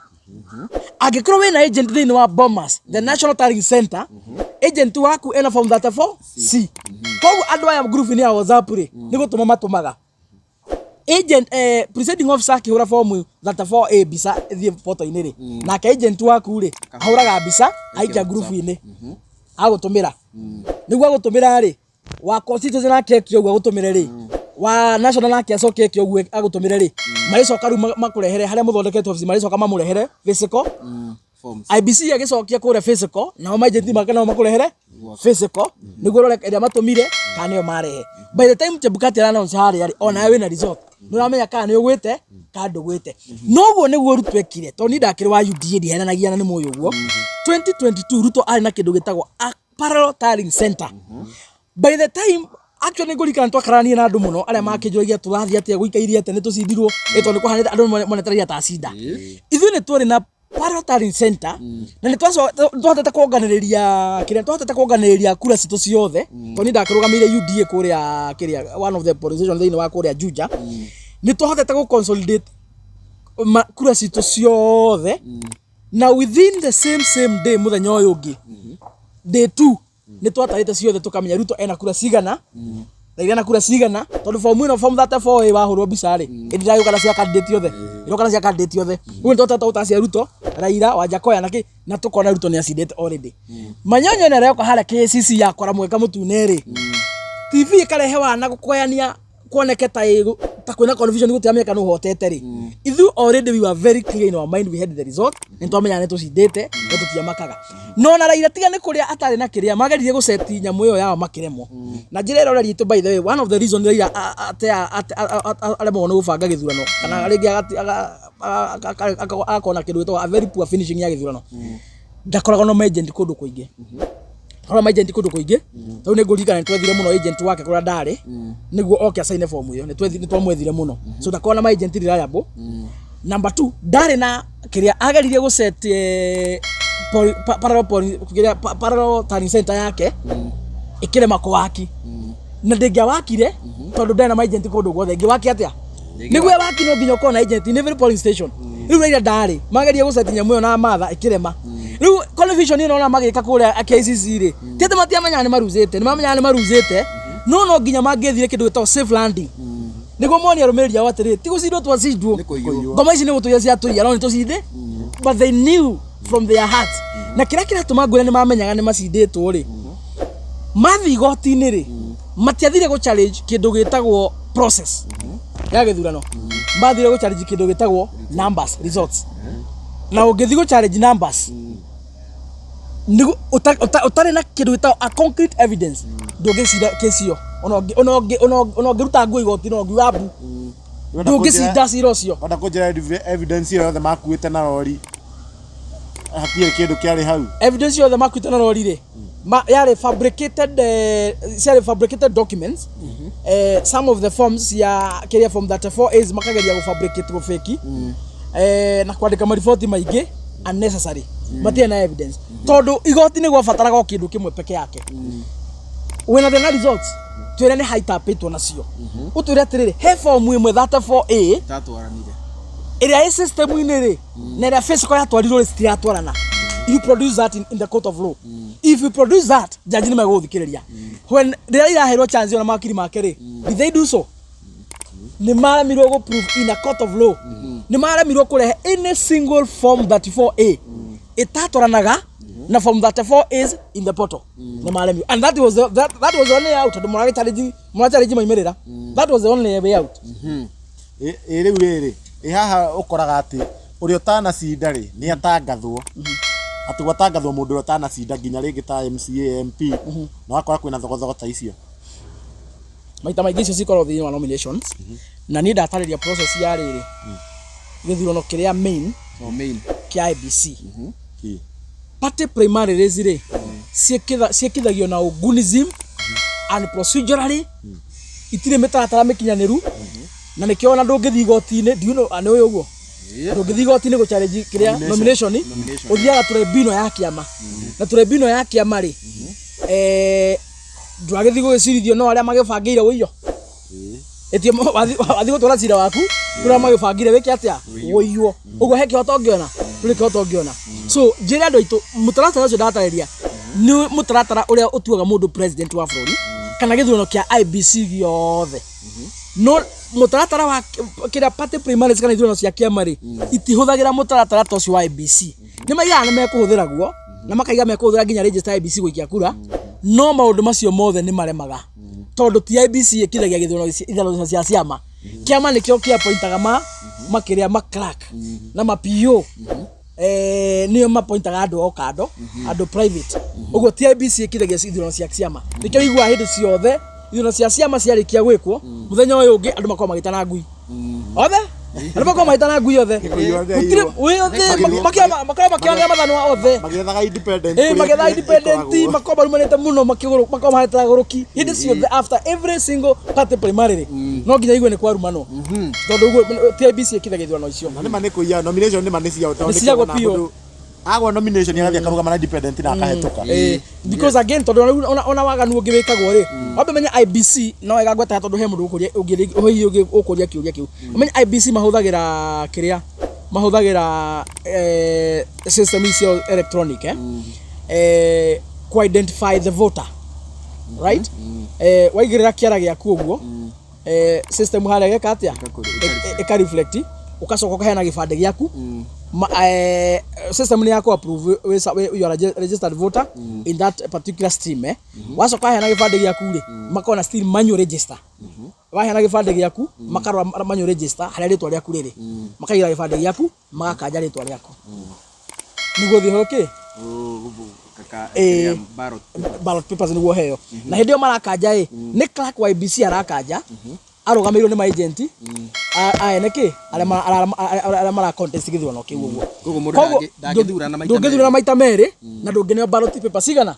angĩkorwo wĩna agent thĩinĩ wa Bomas the national tallying center agent waku ena form 34C koguo andũ aya group ya WhatsApp rĩ nĩ gũtũma matũmaga agent presiding officer akĩhũra form 34A mbica thiĩ photo-inĩ rĩ nake agent waku rĩ ahũraga mbica aikia group-inĩ agũtũmĩra nĩguo agũtũmĩra rĩ wa constituency nake kĩoguo agũtũmĩre rĩ wa national nake acoke kĩoguo agũtũmĩre rĩ marĩcoka rĩu makũrehere harĩa mũthondekete office marĩcoka mamũrehere physical IBC agĩcokia kũrĩa physical nao agent make nao makũrehere physical nĩguo rore ĩrĩa matũmire kana nĩyo marehe by the time Chebukati announce harĩa rĩ ona wĩna result nĩ ũramenya kana nĩ ũgwĩte kana ndũgwĩte noguo nĩguo Ruto ekire tondũ ndakĩrĩ wa UDA ndihenanagia na nĩ mũyũ ũguo 2022 Ruto arĩ na kĩndũ gĩtagwo a parallel tallying center by the time actually ngurikana twakarania na andu muno aria makinjoragia turathia atia guikairie ate ni tucindirwo eto ni kuhanite andu monetaria ta cinda ithu ni turi na Parotari Center na ni twahotete kuonganiriria kiria twahotete kuonganiriria kura citu ciothe to ni ndakirugamire UDA kuria kiria one of the position thini wa kuria Juja ni twahotete ku consolidate kura citu ciothe na within the same day muthenya uyu ungi day 2 ni twatarite ciothe tukamenya Ruto ena kura cigana Raila na kura cigana tondu form 1 form 34 wahurwo mbica ri indirayo kana cia candidate yothe irokana cia candidate yothe uyu twatata utacia Ruto Raila Wajakoya naki na tukona Ruto ni acindete already manyonyo ne reko hara KCC yakora mweka mutune ri TV karehewa na gukoyania kuoneke ta kwina confusion gutia kana uhotete ri ithu already we were very clear in our mind we had the result ni twamenya ne tucindete ne tutiamakaga no na Raila tiga ni kuria atari na kiria mageririe guseti nyamu iyo yao makiremo na njira iro ritu by the way one of the reason Raila ale mono gubanga githurano kana ringi akona kindu gitwa a very poor finishing ya githurano ndakoraga no agent kundu kuingi ora agent kundu kuingi tau ni ngurikana twethire muno agent wake kuria ndari niguo oke sign form iyo ni twamwethire muno so ndakona agent reliable number 2 ndari na kiria ageririe guseti parallel turning center yake ikirema kuwaki na ndingia wakire tondu ndena ma agent kundu gwothe ngi waki atia niguo waki no nginya kona agent in every polling station riu Raila ndari mageria guseti nyamu yo na matha ikirema riu confusion ino na magika kuria KCC ri tete matiamenya ni maruzete ni mamenya ni maruzete no nginya mangethire kindu gitwa safe landing niguo moni arumeria watiri ti gucindwo twacindwo ngoma ici ni gutuya cia tuya no ni tucinde but they knew from their heart na kira tumangure ni mamenyaga ni macinditwo ri mathi gotini ri matiathire go challenge kindu gitagwo process ya githurano mathire go challenge kindu gitagwo numbers results na ungithi go challenge numbers nigu utari na kindu gitagwo a concrete evidence ndungicida kesio ono ngiruta ngui goti no ngiwa bu ndungicida ciro cio onda kunjira evidence yothe makuite na rori hatie kindu kiari hau evidence yothe makuite na rori ri yare fabricated documents some of the forms ya kiria form 34 is makageria go fabricate go fake na kwandika marifoti maingi unnecessary matia na evidence tondu igoti ni gwabataraga o kindu kimwe peke yake wena the results twira ni haitapitwo nacio utwira atiriri he form imwe 34A tatwaranire area system ine ri na area physical ya twarirwo stiratwarana you produce that in the court of law if you produce that judge ni maguthikireria when Raila hero chance ona makiri make ri did they do so ni maramirwo go prove in a court of law ni maramirwo kurehe any single form 34A itatwaranaga na form 34 is in the portal ni marami and that was the only out the morality maimerera that was the only way out riu riri haha ukoraga ati uri utana cinda ri ni atangathwo ati gwatangathwo mundu uri utana cinda nginya ringi ta MCA MP na wakora kwina thogothogo ta icio maita maingi icio cikorwo thini wa nominations na ni ndatariria process ya riri githurano kiria main kia IBC party primary resire ciekithagio na ugunism and procedurally itire metaratara mikinyaniru na nikio na ndungithi gotini ndiuno ane uyu uguo ndungithi gotini go challenge kiria nomination uthiaga tribunal ya kiama na tribunal ya kiama ri ndwagithi gwicirithio no aria magibangire uyo etio wathi gutwara cira waku kuria magibangire wiki atia uyo uguo heki hotongiona tuli hotongiona so njira andu aitu mutaratara ucio ndatariria ni mutaratara uria utuaga mundu president wa bururi kana githurano kia IBC giothe no mutaratara wa kira party primaries kana ithurano cia kiama ri itihuthagira mutaratara tocio wa IBC ni maiga na mekuhuthira guo na makaiga mekuhuthira nginya register IBC guikia kura no maundu macio mothe ni maremaga tondu ti IBC ikithagia githurano cia ciama kiama nikio kia pointaga makiria clerk na PO niyo mapointaga andu o kando andu private uguo ti IBC ikithagia ithurano cia ciama nikio igwa hindi ciothe ithurano cia ciama ciarikia gwikwo muthenya uyu ungi andu makoma magitana ngui othe Alikuwa kama itana ngui yothe. Gutire yothe makiongea mathano othe. Magethaga independent. Magetha independent makomba rumanite muno makomba maheta guruki. Hindi ciothe after every single party primary. No nginya igwe ni kwa rumano. Tondu uguo TIBC ikithaga ithurano icio. Na nima ni kuiya nomination nima ni cia Ni cia gopio. Agwa nomination yagathi akarugama na independent na akahetoka. Because again tondu ona waganu ungi wikagwo ri. Wambe menya IBC no igagweta tondu he mundu ungi ukuria kiuria kiu. Menya IBC mahuthagira kiria mahuthagira system icio electronic ku identify the voter, right? Waigirira kiara giaku uguo system haria geka atia eka reflect ukacoka ukahena gibande giaku system ni yako approve you are a registered voter in that particular stream wacoka hena gibande giaku ri makona still manual register wahena gibande giaku makarwa manual register haria ritwa riaku riri makagira gibande giaku magakanja ritwa riaku niguo thi hoke ballot papers niguo heyo na hindi yo marakanja ni clerk wa IBC arakanja arugamirwo ni agent niki ara mara contest githurano kiu uguo koguo ndungithurana maita meri na ndungineo ballot paper cigana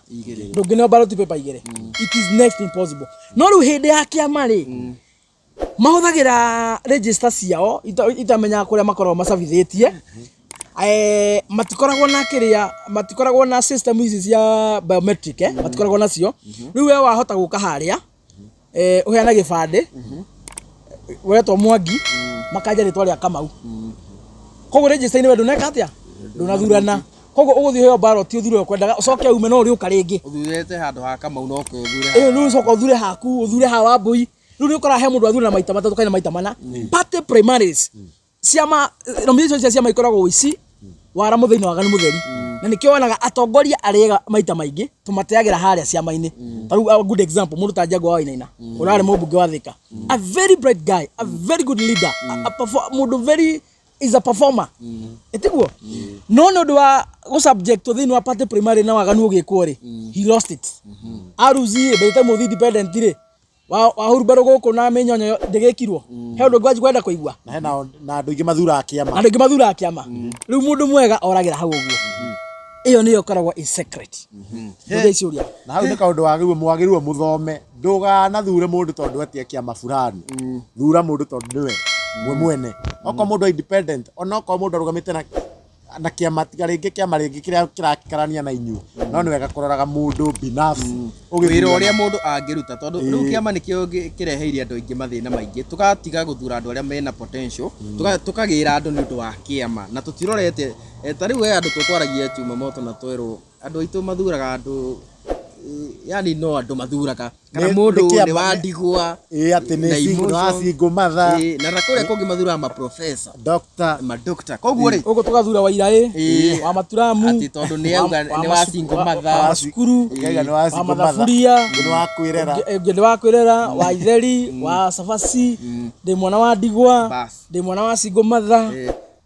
ndungineo ballot paper igere it is next impossible no riu hindi ya kiama ri mahuthagira register ciao itamenya kuria makorwo macabithitie matikoragwo na kiria matikoragwo na system ici cia biometric matikoragwo nacio riu we wahota guka haria uheana gibande wetwo Mwangi makanja ritwa ria Kamau koguo register ni wendu neka atia ndunathurana koguo uguthi heyo ballot uthire kwendaga ucoke ume no uri ukaringi uthurete handu ha Kamau no ke uthure riu ucoka uthure haku uthure ha Wambui riu ni ukora he mundu athura maita matatu kana maita mana party primaries ciama nomination cia ciama ikoragwo wici wara muthaini waganu mutheri na nikio wonaga atongoria arega maita maingi tumateagira haria ciama-ini taru a good example mundu ta Njagwa Wainaina urare mubunge wa Thika a very bright guy a very good leader mundu very is a performer etiguo no ndu wa go subject to thini wa party primary na waganu ugikwo ri he lost it aruzi beta mu independent ri wa hurubero guku na menyonyo ndegekirwo he undu ngwaji kwenda kuigwa na hena na andu ingi mathura kiama riu mundu mwega oragira hau uguo iyo niyo koragwo in secret ndeciuria na hau ni kaundu wagirwo mwagirwo muthome ndugana thure mundu tondu atie kiama fulani thura mundu tondu niwe mwene oko mundu independent onoko mundu arugamite na kiama tigaringi kiama ringi kiria kirakarania na inyu no ni wega kuroraga mundu binafsi wira uria mundu angiruta tondu riu kiama nikio kireheirie andu ingi mathina maingi tukatiga guthura andu aria mena potential tukagira andu ni undu wa kiama na tutirorete tariu we andu tukwaragia chuma moto na twero andu aitu mathuraga andu yani no andu mathuraga kana mundu ni wandigwa ati ni singo asingo matha na rakuria kungi mathura ma professor doctor koguo ri ugo tugathura wa irae wa maturamu ati tondu ni auga ni wa singo matha cukuru ni wa singo matha ni wa kwirera wa itheri wa Sabasi ndi mwana wa ndigwa ndi mwana wa singo matha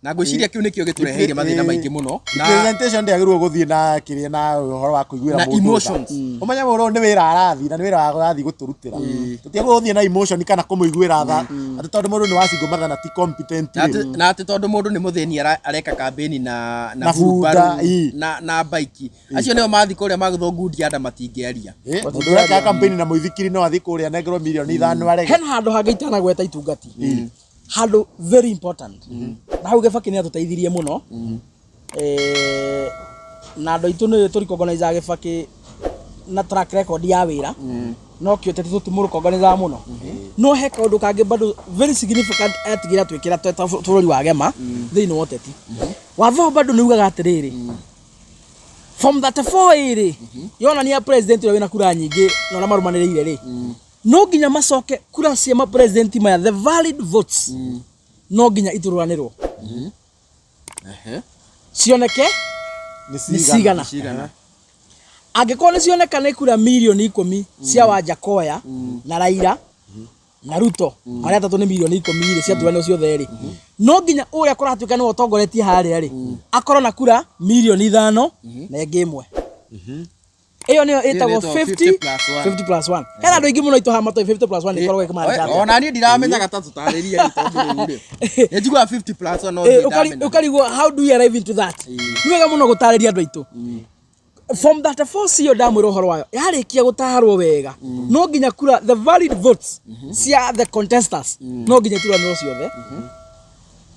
na ngwiciria kiu nikio gitureheire mathina maingi muno na presentation ndiagirwo guthie na kiria na uhoro wa kuiguira mundu na emotions umanya uro ni wira arathi na ni wira wa arathi guturutira tutiagwo guthie na emotion kana kumuiguira tha ati tondu mundu ni wasingo matha na ti competent na ati tondu mundu ni mutheni areka campaign na fubaru na bike acio nio mathi kuria maguthogundia anda matingiaria mundu areka campaign na muithikiri no athi kuria nengerwo milioni 5 arege hena handu hangeitana gweta itungati handu very important na hau gebaki ni atuteithirie muno na andu aitu ni turi organize gebaki na track record ya wira no kio tete tutimuru organize muno no he kaundu kangi bado very significant atigira twikira turori wa gema thini woteti watho bado ni ugaga atiriri from that 4 iri yona ni president uri na kura nyingi no na marumaniriire ri no ginya macoke kura cia ma president maya the valid votes no ginya itururanirwo cioneke ni cigana angikorwo ni cioneka ni kura milioni 10 cia Wanjakoya na Raila na Ruto aria tatu ni milioni 10 iri cia turanio ciothe ri no ginya uria kuratuika ni utongoretie haria ri akorwo na kura milioni 5 na ingi imwe iyo niyo etagwo 50+1 hena andu aingi muno itoha matoi 50+1 ikorwo ikimaanisha ona ni ndiramenya gatatu tarĩria ni tondu rĩu njigua 50+1 no ndiramenya ukarigwo how do you arrive into that ni wega muno gutariria andu aitu from that force yo ndamwira uhoro wayo yarikia gutaharwo wega no nginya kura the valid votes cia the contestants no nginya turaniro ciothe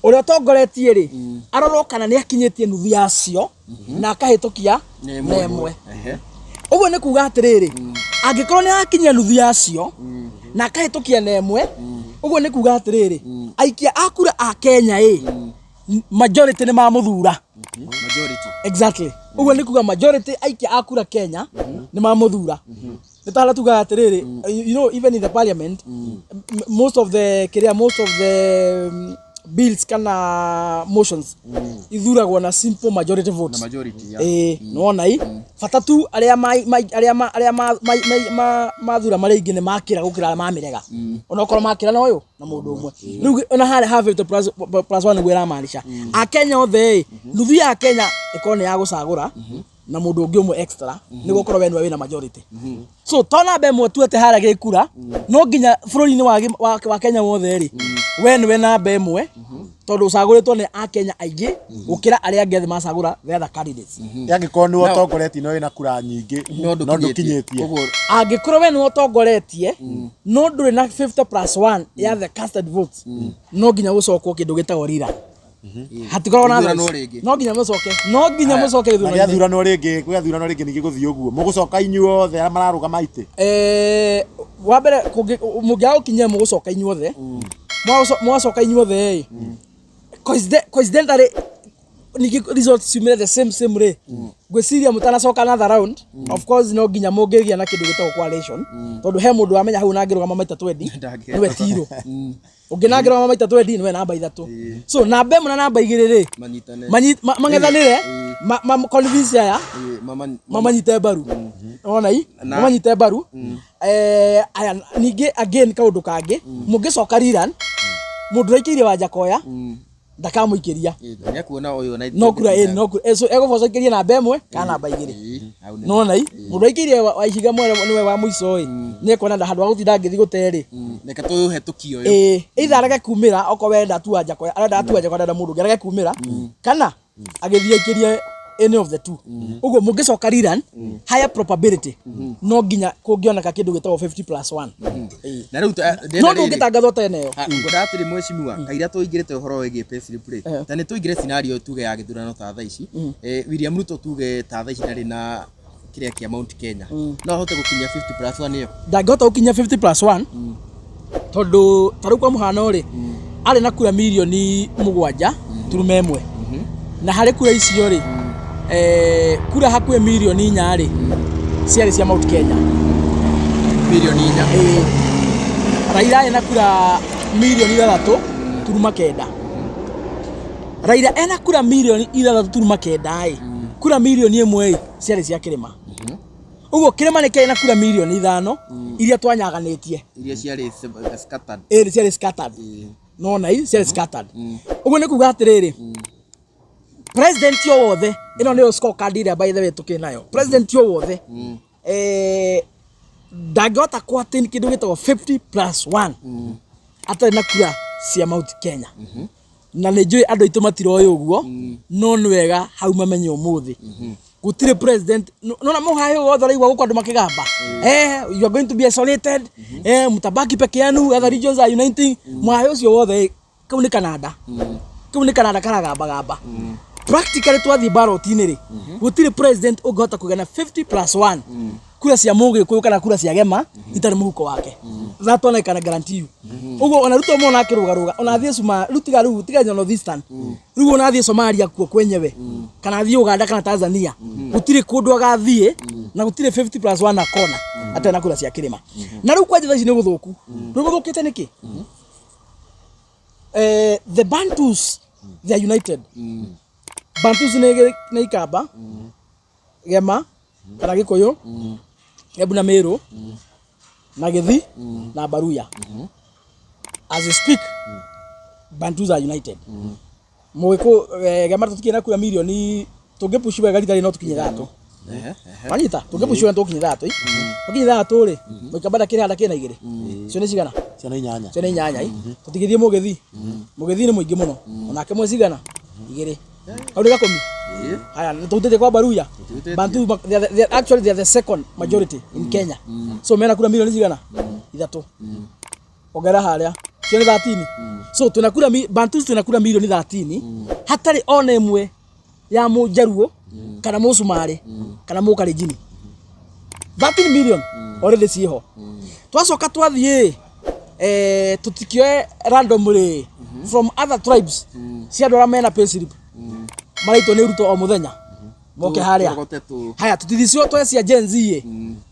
uria tongoretie ri arorwo kana ni akinyitie nuthu yacio na akahitukia nemwe uguo ni kuga atiriri angikorwo ni akinyia nuthu yacio na akahitukia nemwe uguo ni kuga atiriri aikia akura a Kenya majority ni mamuthura majority exactly uguo ni kuga majority aikia akura Kenya ni mamuthura nitala tuga atiriri you know even in the parliament most of the bills kana motions ithuragwo na simple majority votes na majority nona fata tu aria mathura mari ingi ni makira gukira mamirega ona okoro makira na uyu na mundu umwe riu ona hare have 50+1 gwira maanisha a Kenya othe nuthu ya Kenya ikone ya gucagura na mundu ungi umwe extra ni gukorwo wenwa wina majority so tona be mwetu ate hara gikura no nginya bururi-ini wa Kenya wothe ri we na be mwe tondu ucaguritwo ni a Kenya aingi gukira aria angi macagura the other candidates yangikorwo ni otongoretie no ina kura nyingi no ndukinyitie angikorwo we ni otongoretie no nduri na 50+1 ya the casted votes no nginya gucokwo kindu gitagwo rira hatikorwo na no nginya mucoke thurano ringi ni giguthii uguo mugucoka inyuothe ara mararuga maite wa mbere mungiaga kinyia mugucoka inyuothe mwacoka inyuothe coincidentally niki results simile the same ray gwiciria mutanacoka another round of course no nginya mungigia na kindu gitagwo coalition tondu he mundu amenya hau nangirugama maita 20 niwe tiro unginangirugama maita 20 niwe namba 3 so namba 1 na namba 2 ri mangethanire convince aya mamanyite baru ona mamanyite baru aya ningi again kaundu kangi mungicoka riran mundu raikirie Wanjakoya ndakamuikiria nya kuona uyu na no kura so egobocokeria namba 1 kana namba 2 nona mundu aikirie Waiciga niwe wa muico ni kuona nda handu agutinda ngithi guteri neka tuhetukio uyu either arege kumira oko wenda tu Wanjakoya arenda tu Wanjakoya nda mundu ngerege kumira kana agithie ikirie any of the two uguo mungicoka riran higher probability no nginya kungioneka kindu gitagwo 50+1 na riu no ndungitangathwo tene yo ngodatiri mweshimiwa kaira tuingirite uhoro wege payslip rate tani tuingire scenario tuge ya githurano ta thaa ici William Ruto tuge ta thaa ici ndari na kiria kia Mount Kenya no hote gukinya 50+1 iyo ndangihota gukinya 50+1 tondu taru kwa muhano ri ari na kura milioni 7.1 na hari kura icio ri kura hakuhe milioni 4 ri ciari cia Mount Kenya milioni 4 Raila ena kura milioni 3.9 Raila ena kura milioni 3.9 kura milioni 1 ciari cia Kirima uguo Kirima ni kena kura milioni 5 iria twanyaganitie iria ciari scattered ciari scattered no na ciari scattered uguo ni kuga atiriri president yo wothe ino ni scorecard iria by the way tukinayo president yo wothe ndangihota kwatin kindu gitagwo 50+1 atari na kura cia Mount Kenya na ni njui andu aitu matiroy uguo no ni wega hau mamenye umuthi gutire president no na muhayo wothe raigwa guko andu makigamba you are going to be isolated mutabaki peke yenu other regions are uniting muhayo cio wothe kau ni Canada karagamba practically twathi ballot-ini ri gutire president ungihota kugena 50+1 kura cia mugi kuyu kana kura cia gema itari muhuko wake that one I can guarantee you ugo ona Ruto mona akirugaruga ona thie Suma rutiga ru tiga nyono this stand rugo ona thie Somalia kuo kwenyewe kana thie Uganda kana Tanzania gutire kundu agathie na gutire 50+1 na kona atari na kura cia Kirima na riu kwa jitha ni guthuku guthukite niki the Bantus they are united Bantus ne ikamba gema kana Gikuyu Embu na Meru na Githi na Baruya as we speak Bantus are united mwiko gema tukiena kura milioni tungipushi wega ritari no tukinye gato Wanyita tungebushwa tukinyi thatu tukinyi thatu ri mwikabada kiri handa kina igiri cio ni cigana Ciana inyanya. cio ni inyanya tutigithie mugithi ni muingi muno onake mwe cigana igiri au ni gakomi haya tutete kwa baruya Bantu actually they are the second majority in Kenya so mena kura milioni cigana ithatu ogera haria cio ni 13 so tunakura Bantu tunakura milioni 13 hatari ona imwe ya mujaruo kana musumari kana mukarijini 13 million already ciho twacoka twathie tutikioe randomly from other tribes cia ndora mena payslip maraito ni ruto o muthenya moke haria haya tutithicio twacia Gen Z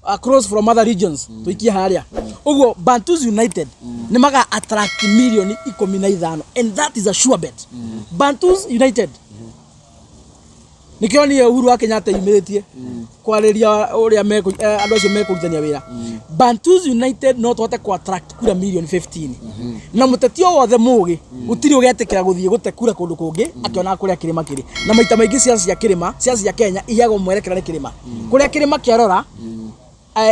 across from other regions tuikie haria uguo Bantus United ni maga attract million 15 and that is a sure bet Bantus United nikio ni Uhuru wa Kenyatta imiritie kwariria uria meko andu acio mekurutania wira Bantus United no twote ku attract kura million 15 na mutetio wothe mugi utiri ugetekera guthie gute kura kundu kungi akiona kuria kirima kiri na maita maingi cia kirima cia Kenya iyago mwerekera ni kirima kuria kirima kiarora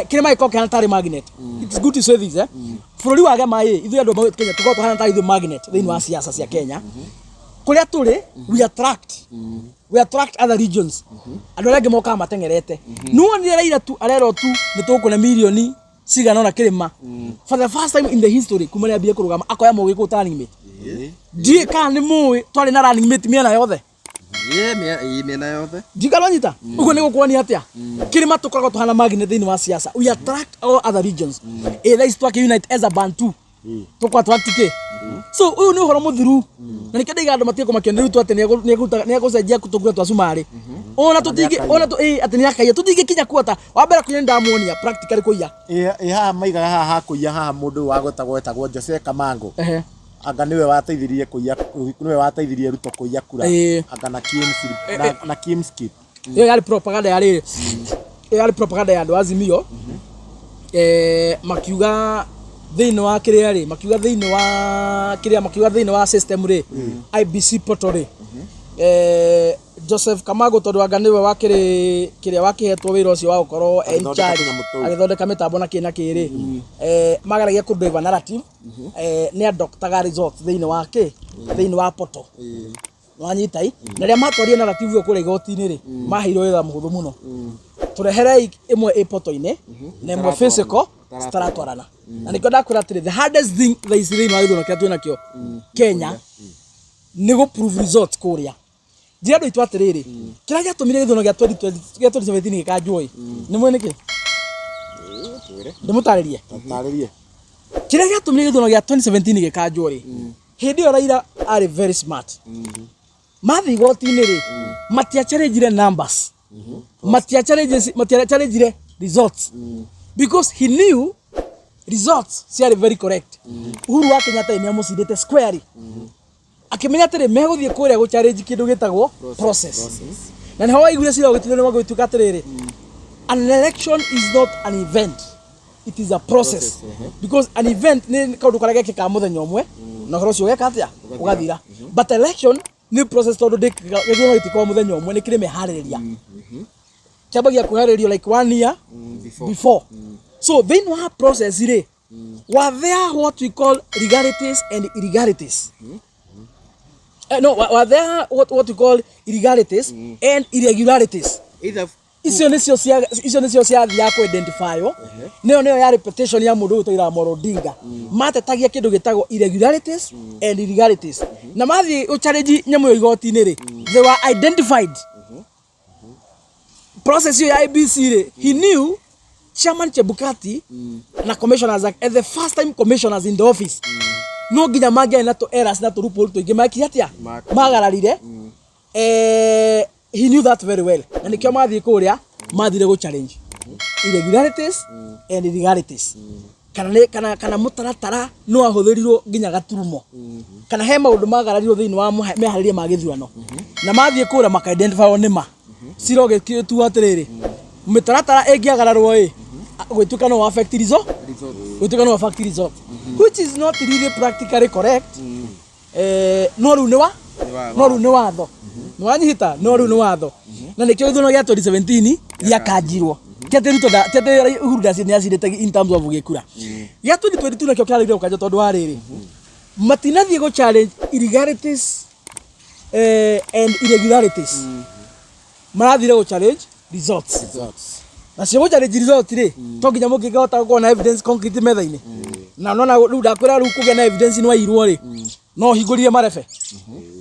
kirima iko kana tari magnet it's good to say this bururi wa gema ithu andu ma Kenya tuko tuhana tari magnet thini wa siasa cia Kenya kuria turi we attract other regions andu arĩa angĩ moka matengerete no ni Raila tu arero tu ni tukuna milioni cigana na kirima for the first time in the history kuma rĩa bia kurugama akoya mugi ku running mate die ka ni muwi twari na running mate miena yothe miena yothe ndikalonyita ugo ni gukwani atia kirima tukoragwo tuhana magnet thini wa siasa we attract all other regions either is twake unite as a Bantu tukwa twatike so uyu ni uhoro muthiru na nikenda igando matiko makende ritu ati ni agucenjia kutugura twa sumari ona tutingi ona tu ati ni akaiya tutingi kinya kuota wabera kunya ndamuonia practically kuya haha maigaga haha kuya haha mundu wa gwetagwo Jose Kamango anga niwe wateithirie kuya niwe wateithirie Ruto kuya kura anga na Kimskip yo yali propaganda ya andu Azimio makiuga thini wa kiria ri makiuga thini wa system ri IBC portal ri Joseph Kamago tondu anga niwe wa kiria wakihetwo wira ucio wa ukoro en charge agithondeka mitambo na kina kiri magaragia ku drive narrative ni adoktaga results thini wa portal wanyitai na ria matwaria narrative yo kure igoti-ini ri mahiro wira muhuthu muno turehere imwe portal-ini na imwe physical staratwarana na niko ndakwira atiri the hardest thing that is really maitho nakio twina kio Kenya ni go prove results kuria njira ndu itu atiriri kira giatumire githono gia 2017 gikanjoi ni mwene ki ndimutaririe kira giatumire githono gia 2017 gikanjoi hindi yo Raila are very smart mathi goti-ini ri matia challenge numbers matia challenge results because he knew results are very correct Uhuru wa Kenyatta ni amucidete square akimenya atiri meguthie kuria gu challenge kindu gitagwo process na niho waiguire cira gutire no gwituka atiriri an election is not an event it is a process because an event ni kaundu karia gekika muthenya umwe na horo cio geka atia ugathira but election ni process tondu githuno gitiko muthenya umwe ni kire mehaririria kiambagia kuhariririo like 1 year before so then what process ire were there what we call legalities and illegalities were there what we call illegalities and irregularities icio nicio cia thia ku identify neo ya reputation ya mundu utoira Moro Odinga matetagia kindu gitagwo irregularities and illegalities na mathi u challenge nyamu yo igoti-ini ri they were identified process ya IBC ri he knew Chairman Chebukati na commissioners at the first time commissioners in the office no ginya magia na to errors na to report to gimaki atia magararire he knew that very well na nikio mathi kuria mathire go challenge irregularities and illegalities kana mutaratara no ahuthirirwo ginya gaturumo kana he maundu magararirwo thini wa mehariria ma githurano na mathi kuria maka identify nima ciroge tu atiriri mitaratara engiagararwo gwituka no affect result which is not really practically correct no ru ni watho nwanyita no ru ni watho na nikio githuno gia 2017 ya kanjirwo kete Ruto da tete Uhuru da ni acindete in terms of gikura ya 2022 nakio kiarire ukanja tondu wa riri matinathie go challenge irregularities and irregularities marathire go challenge results na cio go challenge results ri to nginya mungigota kuona evidence concrete metha-ini na nona riu ndakwira riu kugia na evidence ni wairwo ri no hingurire marebe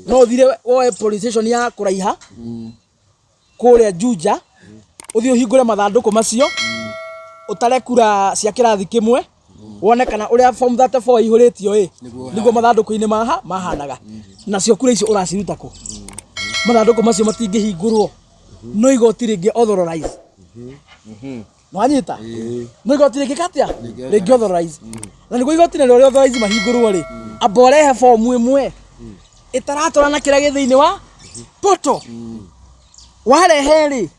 no thire woe police station ya kuraiha kuria Juja uthio hingure mathanduku macio utare kura cia kirathi kimwe wone kana uria form 34 ihuritio niguo mathanduku-ini mahanaga nacio kura icio uraciruta ku mathanduku macio matingihingurwo no igoti ringi authorize mwanyita no igoti ringi katia ringi authorize na niguo igoti nero ria authorize mahingurwo ri aborehe form imwe itaratorana kira githiini wa poto warehe ri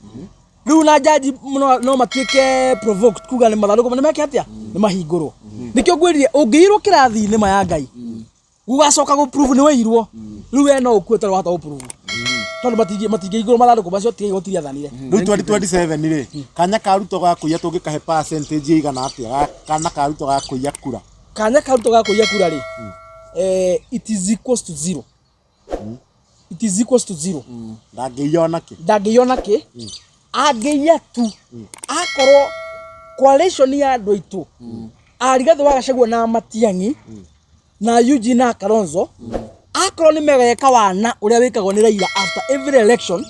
riu na jaji no matuike provoked kuga ni mathanduku ni meke atia ni mahingurwo nikio ngwiririe ungiirwo kirathi ni maya ngai gugacoka go prove ni wairwo riu no ukueta wata go prove tondu matingihingurwo mathanduku macio tigigotiria thanire riu 2027 ri kanya ka Ruto ga kuiya tungikahe percentage igana atia kana ka Ruto ga kuiya kura kanya ka Ruto ga kuiya kura ri it is equals to 0 it is equals to 0 ndangiyona ki ageia tu akorwo coalition ya andu aitu Rigathi wa Gachagua na Matiang'i na Eugene na Kalonzo akorwo ni megeka wana uria wikagwo ni Raila after every election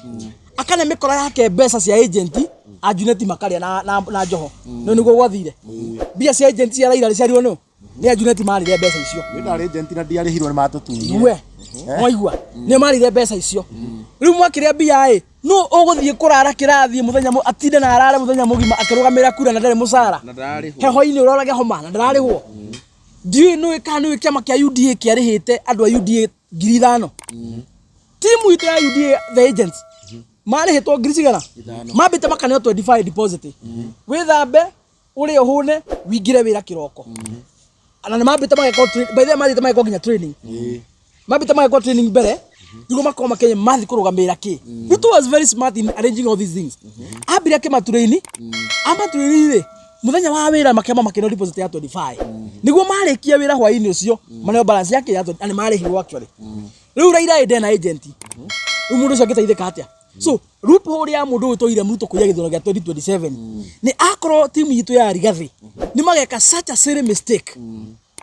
akane mikora yake mbeca cia agent ajuneti makaria na njoho no niguo gwathire bia cia agent ya Raila ciarirwo no ni ajuneti marire mbeca icio ni na agent na ndiarihirwo ni matutunyire we mwaigua ni marire mbeca icio riu mwakiria bia no uguthie kurara kirathi muthenya atinde na arare muthenya mugima akirugamira kura na ndare musara heho-ini urorage homa na ndararihwo ndiu no ikanu kiama kia UDA kiarihite andu a UDA 5,000 timu itu ya UDA the agents marihitwo 5,000 mambite makaneo 25 deposit withambe uri uhune wingire wira kiroko ana mambite mageko by the mambite mageko nginya training mambite mageko training mbere niguo makoma Kenya mathi kurugamira ki Ruto was very smart in arranging all these things abira ke maturaini amaturani ri muthenya wa wira makema makeno deposit ya 25 niguo marikia wira hwa-ini ucio maneo balance yake ya ani marihirwo actually riu Raila ende na agent riu mundu ucio ngiteithika atia so Ruto uria mundu utoire Ruto kuya githurano gia 2027 ni akorwo timu yitu ya Rigathi ni mageka such a silly mistake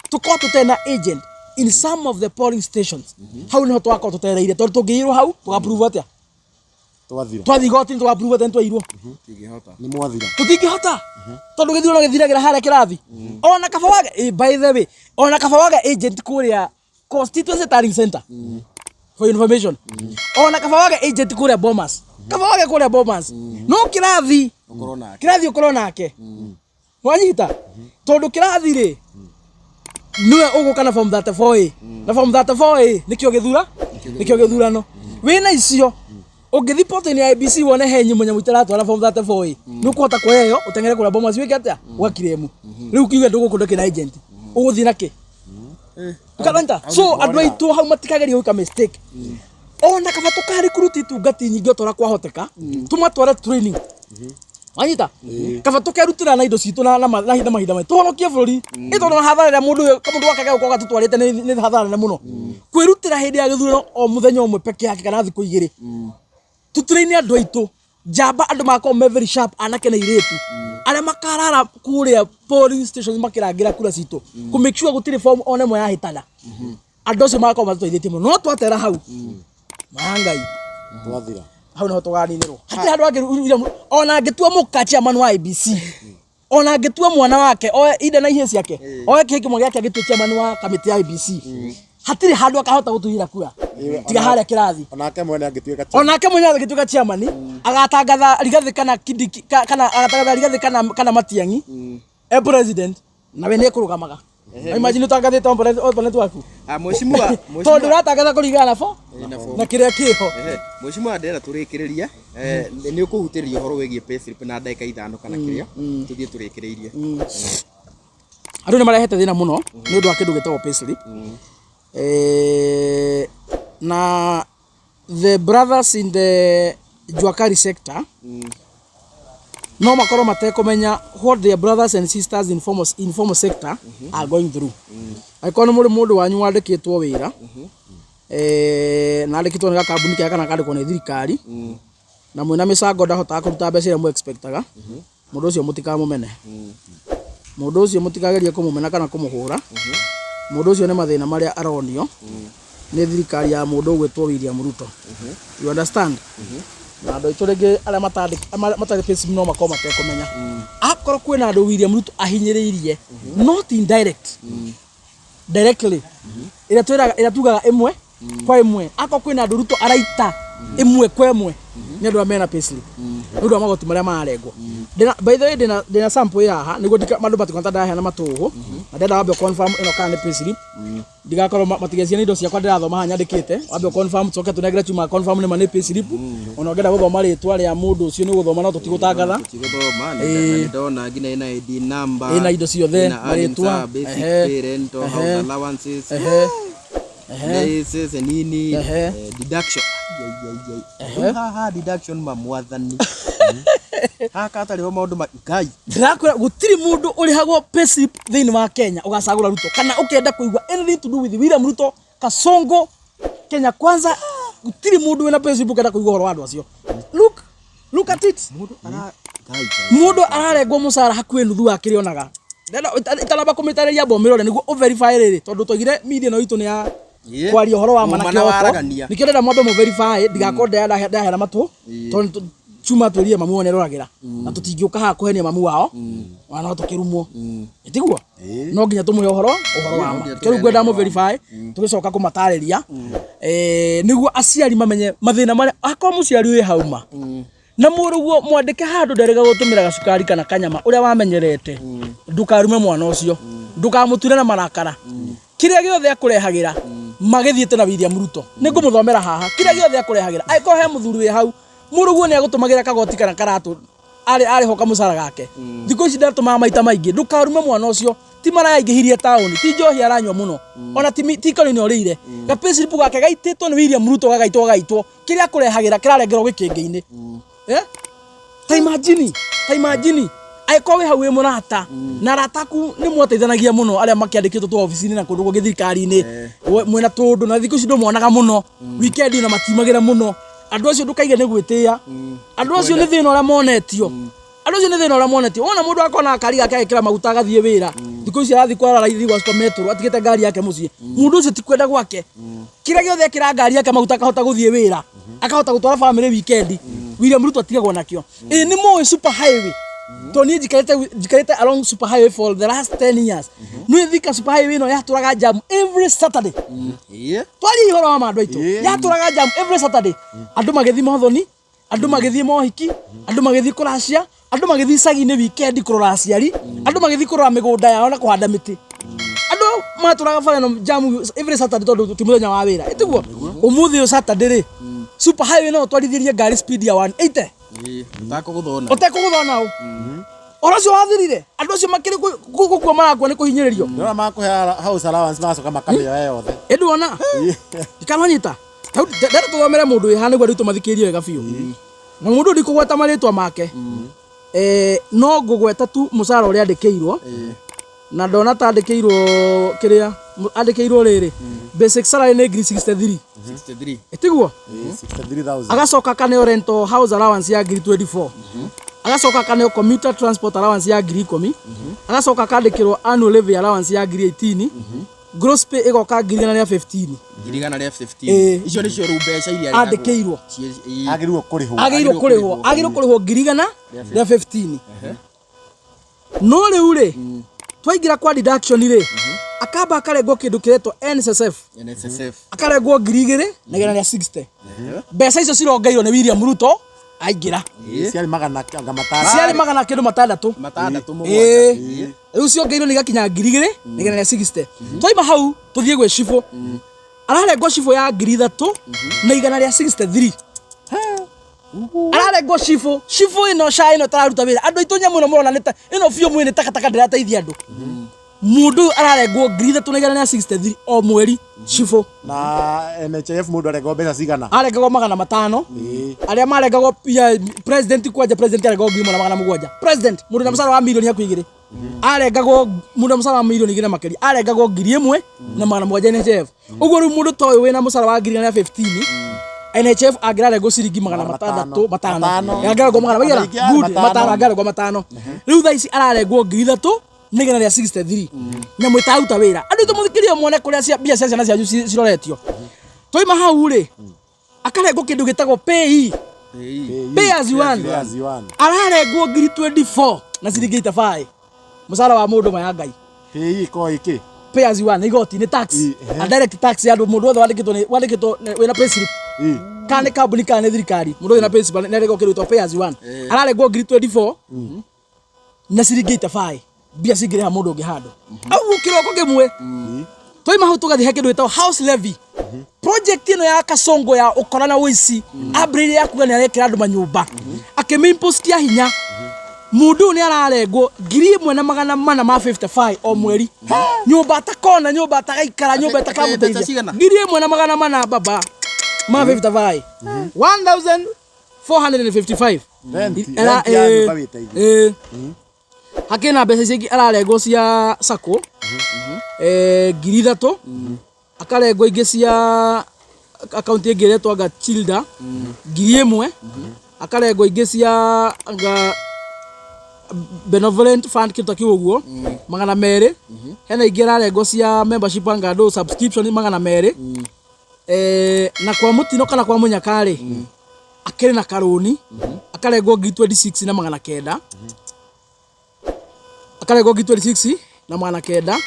tuko tutena agent in some of the polling stations hau niho twako tutereire tondu tungiirwo hau tugaprove atia twathigotin tugaprove atia twairwo ni mwathira tutingihota tondu githurano githiragira haria kirathi ona kaba wage by the way ona kaba wage agent kuria constituency tallying center for information ona kaba wage agent kuria Bomas kaba wage kuria Bomas no kirathi ukorwo nake wanyita tondu kirathi ri niwe uguka na form 34 na form 34 nikio githurano wina icio ungithi portal ya IBC wone henyi munya mwitara twara form 34 nukuhota kuheyo utengere kura Bomas wike atia wakiremu riu kiuge ndugukunde kina agent uguthi naki ukalanta so andu aitu hau matikageria gwika mistake ona kaba tukari kuruti tungati nyingi otora kwahoteka tumatware training wanyita kaba tukerutira na indo citu na mahinda mai tuhonokie bururi itono hathara mundu kamundu wakage ukoga tutwarite ni hathara na muno kwirutira hindi ya githurano o muthenya umwe peke yake kana thiku igiri tutraini andu aitu jamba andu mako me very sharp anake na iretu aria makarara kuria polling stations makirangira kura citu ku make sure gutire form one mo ya hitana andu cio mako matutithite muno no twatera hau mangai twathira hau na tuganinirwo hati handu angi ona ngitua mukacha manu wa IBC ona ngitua mwana wake o inde na ihe ciake o kiki mwana yake agitua chairman wa committee ya IBC hatiri handu akahota gutuhira kura tiga haria kirathi onake mwene angituika chairman agatangatha Rigathi kana kana agatangatha Rigathi kana Matiang'i president na we ne kurugamaga imagine utangathite opponent waku mheshimiwa tondu ratangatha kurigana na fo na kiria kiho mheshimiwa ndera turikiriria ni ukuhutiria horo wegie payslip na ndeka 5 kana kiria tuthie turikiririe andu ni marehete thina muno ni undu wa kindu gitagwo payslip na the brothers in the Juakari sector no makorwo matekomenya what their brothers and sisters in formal sector are going through. Aikorwo nĩ mũndũ wanyu wandĩkĩtwo wĩra na andĩkĩtwo nĩ kambuni kĩa kana kandĩkwo nĩ thirikari na mwĩna mĩcango ndahotaga kũruta mbeca iria mũ-expectaga, mũndũ ũcio mũtikamũmene. Mũndũ ũcio mũtikagerie kũmũmena kana kũmũhũra. Mũndũ ũcio nĩ mathĩna marĩa aronio nĩ thirikari ya mũndũ ũgwĩtwo William Ruto. You understand? Na andũ aitũ rĩngĩ arĩa matarĩ payslip no makorwo matekũmenya. Akorwo kwĩna andũ William Ruto ahinyĩrĩirie, not indirect, directly, ĩrĩa tugaga ĩmwe kwa ĩmwe. Akorwo kwĩna andũ Ruto araita ĩmwe kwa ĩmwe nĩ andũ mena payslip, nĩ ũndũ wa magoti marĩa marengwo. By the way, ndĩna sample yaha nĩguo andũ matikona ndaheana matũhũ na ndenda wambe confirm ĩno kana nĩ payslip. Ndigakorwo matigeciria indo ciakwa ndĩrathoma haha nyandĩkĩte, wambe confirm tũcoke tũnengere tuma confirm nĩ ma nĩ payslip. Ona ũngĩenda gũthoma rĩtwa rĩa mũndũ ũcio nĩ gũthoma no tũtigũtangatha. Tũtigũthoma ndona nginya ina ID number, ina indo ciothe marĩtwa, basic parent house allowances, this nini, deduction. Haha deduction mamwathani. Haka atarĩ ho maũndũ makai. Ndĩrakwĩra gũtirĩ mũndũ ũrĩhagwo payslip thĩinĩ wa Kenya ũgacagũra Ruto, kana ũkĩenda kũigua anything to do with William Ruto, Kasongo, Kenya Kwanza, gũtirĩ mũndũ wĩna payslip ũkĩenda kũigua ũhoro wa andũ acio. Look at it. Mũndũ ararengwo mũcara hakuhĩ nuthu wa kĩrĩa onaga. Itanamba kũmĩtarĩria mbomĩrore nĩguo ũverify rĩrĩ, tondũ tũigire media no itũ nĩ ya kwaria ũhoro wa manake oto. Nĩkĩo ndĩrenda mwambe mũverify, ndigakorwo ndahera matũ, tondũ chuma tulie mamu oneroragĩra na tũtingĩũka haha kũhenia mamu wao wana tũkĩrumwo. Ĩtiguo? No nginya tũmũhe ũhoro wa ma. Kĩrĩa ngwenda mũ verify, tũgĩcoka kũmatarĩria nĩguo aciari mamenye mathĩna marĩa akorwo mũciari wĩ hauma. Na mũrũguo mwandĩke handũ ndarega gũtũmĩra gacukari kana kanyama ũrĩa wamenyerete. Ndukarume mwana ũcio. Ndukamũture na marakara. Kĩrĩa gĩothe akũrehagĩra magĩthiĩte na William Ruto. Nĩngũmũthomera haha. Kĩrĩa gĩothe akũrehagĩra. Aĩkorwo he mũthuri wĩ hau, mũrũguo nĩ agũtũmagĩra kagoti kana karatũ arĩ ho kamũcara gake. Thikũ ici ndatũmaga maita maingĩ. Ndukarume mwana ũcio. Ti maraya aingĩhirie taũni. Ti njohi aranyua mũno. Ona ti korini orĩire. Ga payslip gake gaitĩtwo nĩ William Ruto gagaitwo. Kĩrĩa akũrehagĩra kĩrarengerwo gĩkĩngĩ-inĩ. Ta imagine aĩkorwo wĩ hau wĩ mũrata na arataku nĩ mwateithanagia mũno arĩa makĩandĩkĩtwo tu ofici-inĩ na kũndũ gũthirikari-inĩ mwena tũndũ na thikũ ici ndũmonaga mũno, weekend na matimagĩra mũno. Andũ acio ndũkaige nĩ gwĩtĩĩa. Andũ acio nĩ thĩna ũrĩa monetio. Wona mũndũ akona akari gake agĩkĩra maguta agathiĩ wĩra, thikũ ici arathiĩ kwara raithi gwa supermetro atigĩte ngari yake mũciĩ. Mũndũ ũcio ti kwenda gwake. Kĩrĩa gĩothe ekĩra ngari yake maguta akahota gũthiĩ wĩra, akahota gũtwara family weekend. William Ruto atigagwo nakĩo. Nĩ mũĩ super highway. Tony jikarete along super highway for the last 10 years. Nĩ thika super highway no yatũraga jam every Saturday. Twari ihoro wa andũ aitũ. Yatũraga jam every Saturday. Andũ magĩthiĩ mahothoni, andũ magĩthiĩ mohiki, andũ magĩthiĩ kũracia, andũ magĩthiĩ icagi-inĩ weekend kũrora aciari, andũ magĩthiĩ kũrora mĩgũnda yao na kũhanda mĩtĩ. Andũ matũraga bara no jam every Saturday tondũ ti mũthenya wa wĩra. Ĩtiguo? Ũmũthĩ ũyũ Saturday rĩ, super highway no twarithirie ngari speed ya 180. Ũtekũgũthona. Ora cio wathirire, andũ acio makĩrĩ gũkua marakua nĩ kũhinyĩrĩrio. Ndĩrona makũhe house allowance macoka makamĩoya yothe. Ndũona? Ikanonyita. Ndĩrenda tũthomere mũndũ wĩ haha nĩguo rĩu tũmathikĩrĩrie wega biũ. Na mũndũ ndikũgweta marĩtwa make. No ngũgweta tu mũcara ũrĩa andĩkĩirwo. Na ndona ta andĩkĩirwo kĩrĩa andĩkĩirwo rĩrĩ. Basic salary nĩ ngiri 63. Ĩtiguo? 63,000. Agacoka kaneo rental house allowance ya ngiri 24. Agacoka kaneo commuter transport allowance ya ngiri 10. Agacoka kandĩkĩrwo annual levy allowance ya ngiri 18. Gross pay ĩgoka ngiri 115. Ngiri 115. Icio nĩcio rĩu mbeca iria andĩkĩirwo. Agĩrĩirwo kũrĩhwo ngiri 115. No rĩu rĩ, twaingĩra kwa deduction rĩ, akamba akarengwo kĩndũ kĩretwo NSSF. Akarengwo ngiri 260. Mbeca icio cirongeirwo nĩ William Ruto aingĩra. Ciarĩ magana kĩndũ matandatũ. Rĩu ciongeirwo nĩ igakinya ngiri 260. Twaima hau tũthiĩ gwĩ cibũ. Ararengwo cibũ ya ngiri 3 na 163. Ararengwo cibũ ĩno cai ĩno tararuta wĩra. Andũ aitũ nyamũ ĩno mũrona ĩno biũ mwĩnĩ takataka ndĩrateithia andũ. mundu ararengwo ngiri 363 o mweri cifo na NHIF mundu arengwo mbeca cigana arengagwo 500 aria marengagwo president kwanja president arengagwo 1,700 president mundu na musara wa milioni ya kwigire arengagwo mundu na musara wa milioni igire makeri arengagwo 1,700 NHIF uguo ru mundu toy wina musara wa 15 NHIF agirarengwo ciringi 600 agirarengwo 500 good 500 agirarengwo 5 riu thaici ararengwo 3,000 nigena ria 63 nyamu itaruta wira andu tumuthikirie muone kuria cia bia cia ciana cianyu ciroretio toima hau ri akarengwo kindu gitagwo pay as you earn ararengwo 24 na ciringi 85 musara wa mundu maya ngai pay ko iki pay as you earn igoti ni tax a direct tax ya mundu wothe wandikitwo wina pay slip kane kabuni kane thirikari mundu wina pay slip nerego kirutwo pay as you earn ararengwo 24 na ciringi 85 bia cingire ha mundu ungi handu au kiroko kimwe toima hau tugathi he kindu gitao house levy project ino ya Kasongo ya ukora na wici abrire ya kuga ni arekira andu manyumba akimimpostia hinya mundu ni ararengwo 1,455 o mweri nyumba atakona nyumba atagaikara nyumba atakamuteithia 1,400 baba ma 55 1,455 hakina mbeca cingi ararengwo cia sako 3,000 akarengwo ingi cia akaunti ingi retwaga Childa 1,000 akarengwo ingi cia benevolent fund kitu kiu uguo 200 hena ingi ararengwo cia membership anga subscription 200 na kwa mutino kana kwa munyakari akiri na karoni akarengwo 26 na 900 akarengwo 26 na 900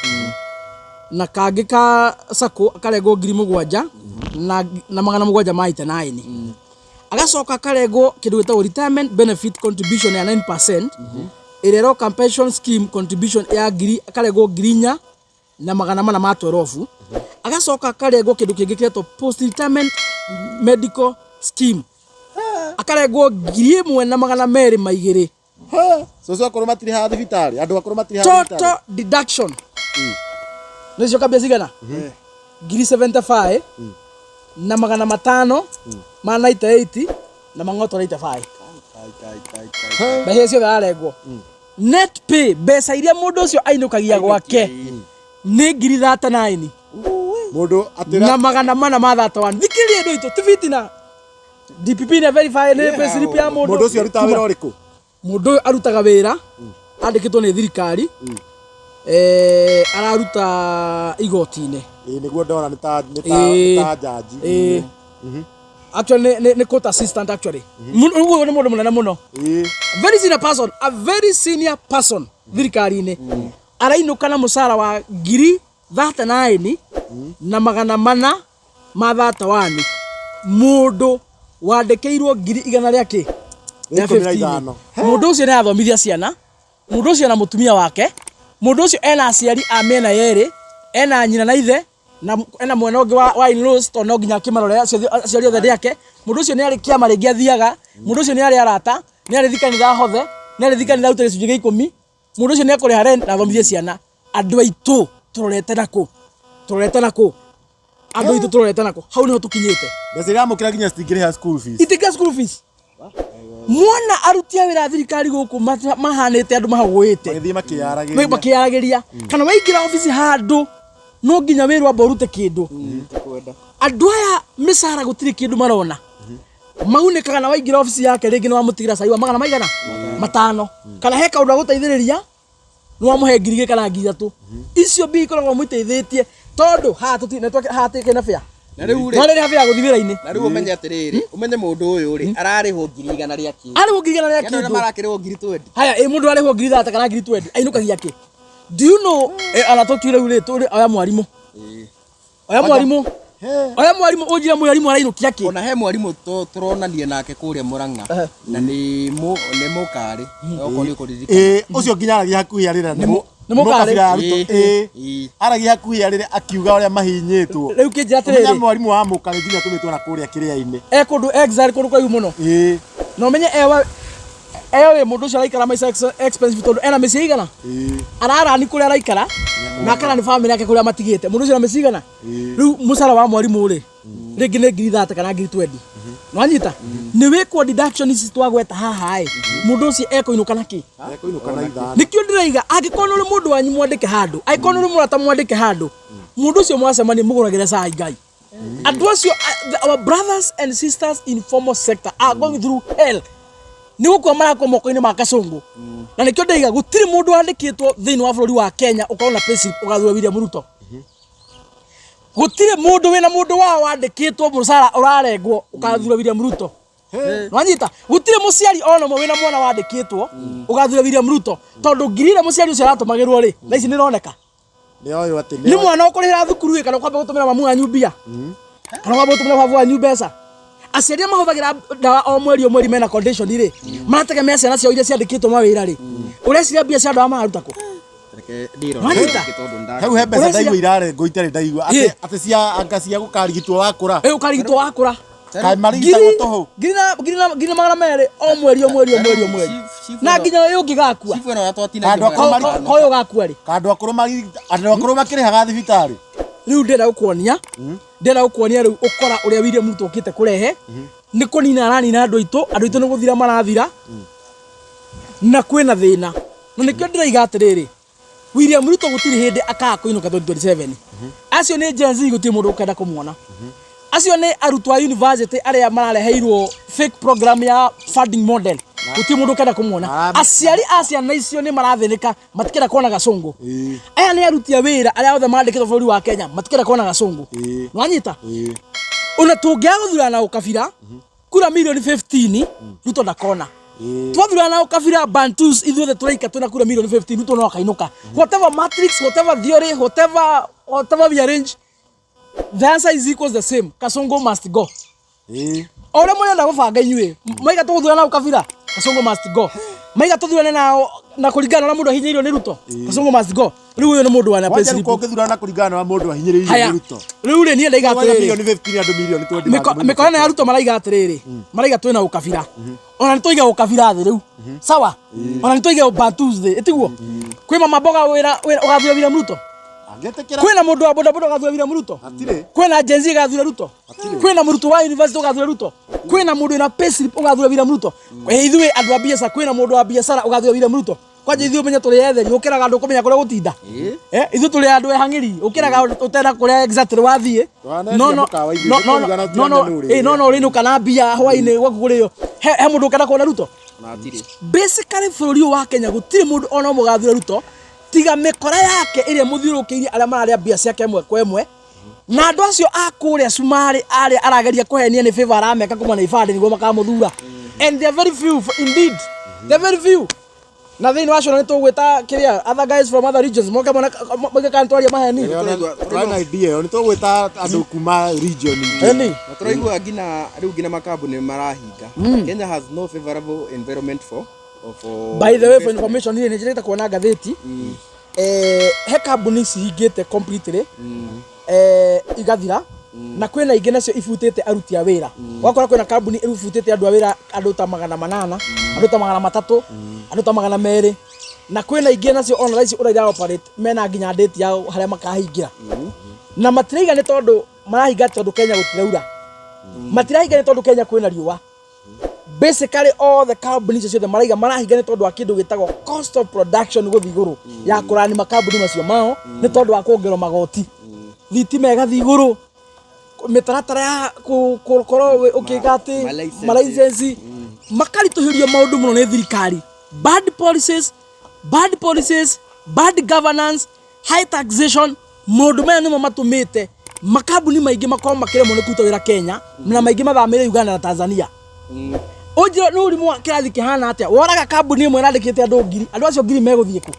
na kage ka sako akarengwo 7,000 na 700 maita 9 agacoka akarengwo kindu gitagwo retirement benefit contribution ya 9% irero pension scheme contribution ya akarengwo 4,000 na 400 ma 12 agacoka akarengwo kindu kingi kiretwo post retirement medical scheme akarengwo 1,000 na 200 maigiri so akoro matiri ha thibitari andu akoro matiri ha thibitari total deduction nicio kabia cigana 75 na 500 ma 98 na mangoto 85 behe cio arengwo net pay besa iria mundu ucio ainukagia gwake ni 39 mundu atira na 400 ma 31 thikirie ndu itu tivitina DPP na verify ne pay slip ya mundu ucio aruta wira uriku mundu arutaga wira andikitwo ni thirikari araruta igoti-ine niguo ndona ni ta jaji actually ni court assistant actually uguo ni mundu munene muno very senior person thirikari-ine arainuka na musara wa 39 na 400 ma 31 mundu wandikirwo 100 riake mundu ucio ni athomithia ciana mundu ucio na mutumia wake mundu ucio ena aciari a mena yeri ena nyina na ithe na ena mwena ungi wa in-laws to no nginya kimarore aciari othe yake mundu ucio ni ari kiama ringi athiaga mundu ucio ni ari arata ni ari thikanitha hothe ni ari thikanitha utari cunjige 10 mundu ucio ni akuriha rent na athomithie ciana andu aitu turorete nako andu aitu turorete nako hau niho tukinyite ndasira mukira nginya stingire school fees itika school fees mwana arutia wira thirikari guku mahanite andu mahagwite magithie makiyaragiria kana waingira office handu no nginya wirwa borute kindu andu aya misara gutiri kindu marona maunikaga na waingira office yake ringi no amutigira sai wa magana maigana 5 kana he kaundu guteithiriria no amuhe 2,000 kana 3,000 icio bi ikoragwo muteithitie tondu hatike na fia na riu ri nari afia guthivira-ini na riu umenye atiriri umenye mundu uyu ri ararihwo 100 riake arihwo 100 riake kana marakirwo 20 haya mundu arihwo 30 kana 20 ainukagia ki do you know anatotwire ule turi oya mwarimu ojira mwarimu arainukia ki ona he mwarimu turonanie nake kuria Murang'a na ni mukari okoni kuririka ucio nginyaragia hakuhi arira ni mukari aragia hakuhi arira akiuga uria mahinyitwo riu kinjira atiriri mwarimu wa mukari nginya tumitwo na kuria kiria-ini kundu exile kundu kwa muno no menye ewa ewe mundu ucio araikara maica expensive tondu ena mĩciĩ igana arara ni kuria araikara na kana ni family yake kuria matigite mundu ucio na mĩciĩ igana riu musara wa mwarimu ri ringi ni 30 kana 20 nwanyita ni wikwo deduction ici twagweta haha mundu ucio ekoinuka naki nikio ndiraiga angikona uri mundu wanyu mwandike handu aikona uri murata mwandike handu mundu ucio mwacemania muguragira cai ngai andu acio our brothers and sisters in formal sector are going through hell ni gukwa marako moko-ini ma Kasongo na nikio ndaiga gutiri mundu wandikitwo thiini wa bururi wa Kenya ukaona pesi ugathura William Ruto gutiri mundu wina mundu wao wandikitwo musara urarengwo ukathura William Ruto nwanyita gutiri muciari ono wina mwana wandikitwo ugathura William Ruto tondu ngirire muciari ucio aratumagirwo ri na ici nironeka ni mwana ukurihira thukuru kana kwamba gutumira mamu wanyu mbia kana kwamba gutumira babu wanyu mbeca aciari mahuthagira dawa o mweri mena condition ri marategemea ciana ciao iria ciandikitwo mawira ri ureciria mbia cia dawa maruta ku heu he mbeca ndaigua irarengo itari ndaigua ati cia anga cia gukarigitwo wakura ukarigitwo wakura kai marigitagwo toho ngina magana mere o mweri na nginya uyu ngigakua koyo gakua ri kandu akuru makirihaga thibitari riu ndenda gukuonia riu ukora uria William Ruto ukite kurehe ni kunina aranina andu aitu ni guthira marathira na kwina thina na nikio ndiraiga atiriri William Ruto gutiri hindi akakuinuka 2027 acio ni Gen Z gutiri mundu ukenda kumuona acio ni arutwo a university aria marareheirwo fake program ya funding model gutiri mundu ukenda kumuona aciari ciana icio ni marathinika matikira kuona Kasongo aya ni aruti a wira aria othe mandikitwo bururi wa Kenya matikira kuona Kasongo nwanyita una tungia guthurana ukabira kura milioni 15 Ruto ndakona twathurana ukabira Bantus ithuothe turaika tuna kura milioni 15 Ruto no akainuka whatever matrix whatever theory whatever we arrange the answer is equals the same Kasongo must go ora mwana gubanga inyue maiga tuguthurana ukabira Kasongo must go maiga tuthurane na kuringana na mundu ahinyiririo ni Ruto Kasongo must go riu uyu ni mundu wana president ko ngithurana kuringana na mundu ahinyiririo ni Ruto riu ri nie ndaiga atiriri milioni 15 andu milioni 20 mikona ya Ruto maraiga atiriri maraiga twina ukabira ona nitoiga ukabira thi riu sawa ona nitoiga Bantus thi etiguo kwi mama boga wira ugathura William Ruto kwina mundu wa boda boda ugathura William Ruto kwina Gen Z ugathura Ruto kwina murutu wa university ugathura Ruto kwina mundu ina payslip ugathura William Ruto ithuĩ andu a biacara kwina mundu wa biacara ugathura William Ruto kwanje ithuĩ menya turi etheri ukiraga andu kumenya kuria gutinda ithuĩ turi andu ehang'iri ukiraga utera kuria exactly wathie no rinuka na mbia hwaini gwakugurio he mundu ukenda kuona Ruto basically bururi wa Kenya gutiri mundu ona mugathura Ruto tiga mikora yake iria muthiurukiirie aria mararia mbia ciake emwe kwa emwe na andu acio akuria Sumari aria arageria kuhenia ni favor arameka kuma na ibande niguo makamuthura and they are very few indeed they are very few na thini wacio ni tugwita kiria other guys from other regions moke mona kantoria maheni twana idea ni tugwita andu kuma region ni turaigua ngina makambuni marahinga Kenya has no favorable environment for by the way for information ni njireta kuona gatheti he kambuni cihingite completely igathira na kwina ingi nacio ifutite aruti a wira wakora kwina kambuni ifutite andu a wira andu ta 800 andu ta 300 andu ta 200 na kwina ingi nacio online uraira operate mena nginya date yao haria makahingira na matiriga ni tondu marahinga tondu Kenya gutiraura matirahinga ni tondu Kenya kwina riua basically all the companies ciothe maraiga marahinga ni tondu wa kindu gitagwo cost of production guthi iguru ya kurani makambuni macio mao ni tondu wa kuongerwo magoti thitima igathi iguru mitaratara ya kukorwo ukigati license makarituhirio maundu muno ni thirikari bad policies bad governance high taxation maundu maya nimo matumite makambuni maingi makorwo makiremwo ni kuruta wira Kenya na maingi mathamire Uganda na Tanzania Ojo no uri mwa kirathi kihana atia woraga kambuni imwe irandikite andu ngiri andu acio ngiri meguthie ku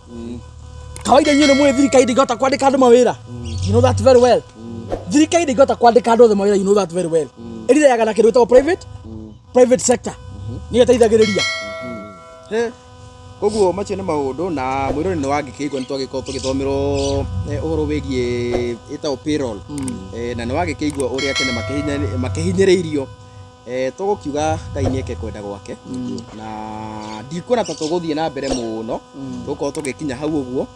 kawaida nyine mwe thirikari ndigota kwandika andu mawira you know that very well thirikari ndigota kwandika andu othe mawira you know that very well erire yaga na kindu to private sector ni etaithagiriria koguo macio ni maundu na mwiro ni wagikigwa nitwagikoo tugithomirwo uhoro wigie ita payroll na ni wagikigwa uria tene makihinyiriirio tugukiuga Ngai nĩ eke kwenda gwake na ndikuona ta tuguthie na mbere muno tukorwo tugikinya hau uguo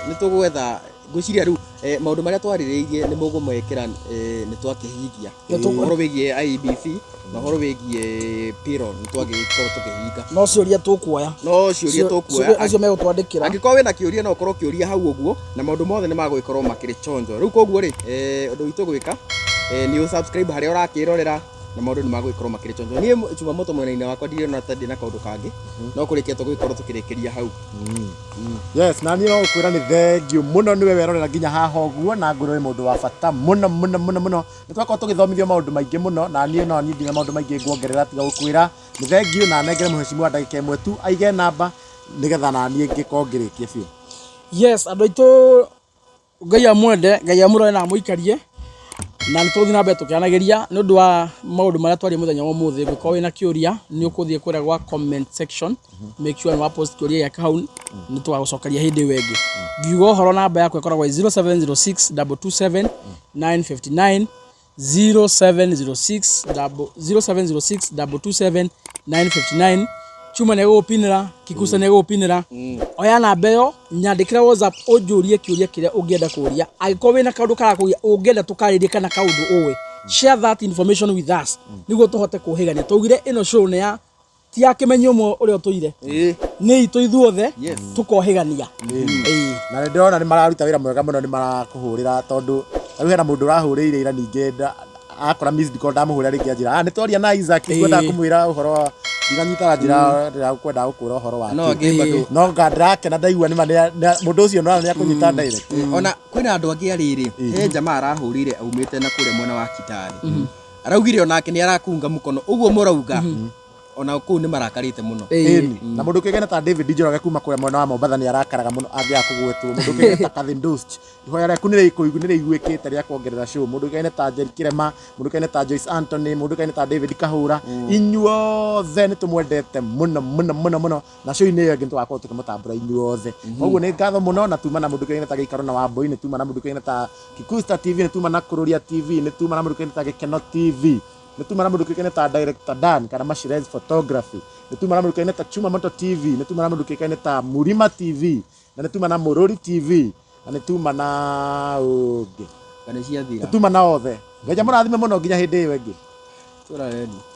nĩ tugwetha ngwiciria riu maundu maria twarĩrĩirie nĩ mũgũmekĩra nĩ twakihingia ũhoro wĩgiĩ IEBC na ũhoro wĩgiĩ payroll nĩ twagĩkorwo tũkĩhinga no ciũria tũkuoya acio megũtwandĩkĩra angĩkorwo wĩna kĩũria no ũkorwo kĩũria hau ũguo na maũndũ mothe nĩ magũgĩkorwo makĩrĩ chonjo rĩu koguo rĩ ũndũ witũ gwĩka nĩ subscribe harĩa ũrakĩrorera na maũndũ nĩ magũgĩkorwo makĩrĩ chonjo niĩ Chumamoto mwena-inĩ wakwa ndirona ta ndĩ na kaũndũ kangĩ no kũrĩkia tũgũgĩkorwo tũkĩrĩkĩria hau yes na niĩ no ũkwĩra nĩ thengiũ mũno nĩwe werorera nginya haha ũguo na ngũrũwe mũndũ wa bata mũno nĩ twakorwo tũgĩthomithio maũndũ maingĩ mũno na niĩ no niĩ nginya maũndũ maingĩ nguongerera tiga gũkwĩra nĩ thengiũ na nengere mũhecimiwa ndagĩka ĩmwe tu aige namba nĩgetha na niĩ ngĩkorwo ngĩrĩkia biũ yes andũ aitũ Ngai amwende Ngai amũrore na amũikarie na nĩ tũgũthiĩ na mbere tũkĩanagĩria nĩ ũndũ wa maũndũ marĩa twarĩ mũthenya wa ũmũthĩ ngĩkorwo wĩna kĩũria nĩ ũkũthiĩ kũrĩa gwa comment section make sure nĩ wa post kĩũria gĩaku hau nĩ tũgagũcokeria hĩndĩ ĩyo ĩngĩ ngiuga ũhoro namba yaku ĩkoragwo 0706 227 959 0706 227 959 Chuma nĩ gũgũpinĩra Kikusa nĩ gũgũpinĩra oya namba ĩyo nyandĩkĩra WhatsApp ũnjũrie kĩũria kĩrĩa ũngĩenda kũũria angĩkorwo wĩna kaũndũ karakũgia ũngĩenda tũkarĩrie kana kaũndũ ũĩ share that information with us nĩguo tũhote kũhĩgania twaugire ĩno show nĩ ya ti ya kĩmenyi ũmwe ũrĩa ũtũire nĩ itũ ithuothe tũkohĩgania na nĩ ndĩrona nĩ mararuta wĩra mwega mũno nĩ marakũhũrĩra tondũ rĩu hena mũndũ ũrahũrĩire ira ningĩ akora missed call ndamũhũrĩra rĩngĩ anjĩra nĩ twaria na Isaac ngwenda kũmwĩra ũhoro ndinanyitaga njĩra ya kwenda gũkũra ũhoro wake no ngandĩrakena ndaigua nĩma mũndũ ũcio no nĩ akũnyita direct ona kwĩna andũ angĩ arĩrĩ he jamaa arahũrĩire aumĩte na kũrĩa mwena wa Kitale araugire onake nĩ arakunga mũkono ũguo mũrauga ona kũu nĩ marakarĩte mũno na mũndũ kĩgene ta David Njoroge kuma kũrĩa mwena wa Mombatha nĩ arakaraga mũno angĩaga kũgwetwo mũndũ kĩgene ta Catherine Dost ihoya rĩaku nĩ rĩiguĩkĩte rĩa kuongerera show mũndũ kĩgene ta Jerry Kirema mũndũ kĩgene ta Joyce Anthony mũndũ kĩgene ta David Kahura inyuothe nĩ tũmwendete mũno na show-inĩ ĩyo ĩngĩ nĩ tũgakorwo tũkĩmũtambũra inyuothe koguo nĩ ngatho mũno na tuma na mũndũ kĩgene ta Gĩikaro na Wambũi nĩ tuma na mũndũ kĩgene ta Kikusta TV nĩ tuma na Kũrũria TV nĩ tuma na mũndũ kĩgene ta Gĩkeno TV nĩ tuma na mũndũ kĩgene ta Director Dan kana Mashirez Photography nĩ tuma na mũndũ kĩgene ta Chumamoto TV nĩ tuma na mũndũ kĩgene ta Murima TV na nĩ tuma na Mũrũri TV na nĩ tuma na ũngĩ kana ciathira nĩ tuma na othe Ngai mũrathime mũno nginya hĩndĩ ĩyo ĩngĩ tũrareni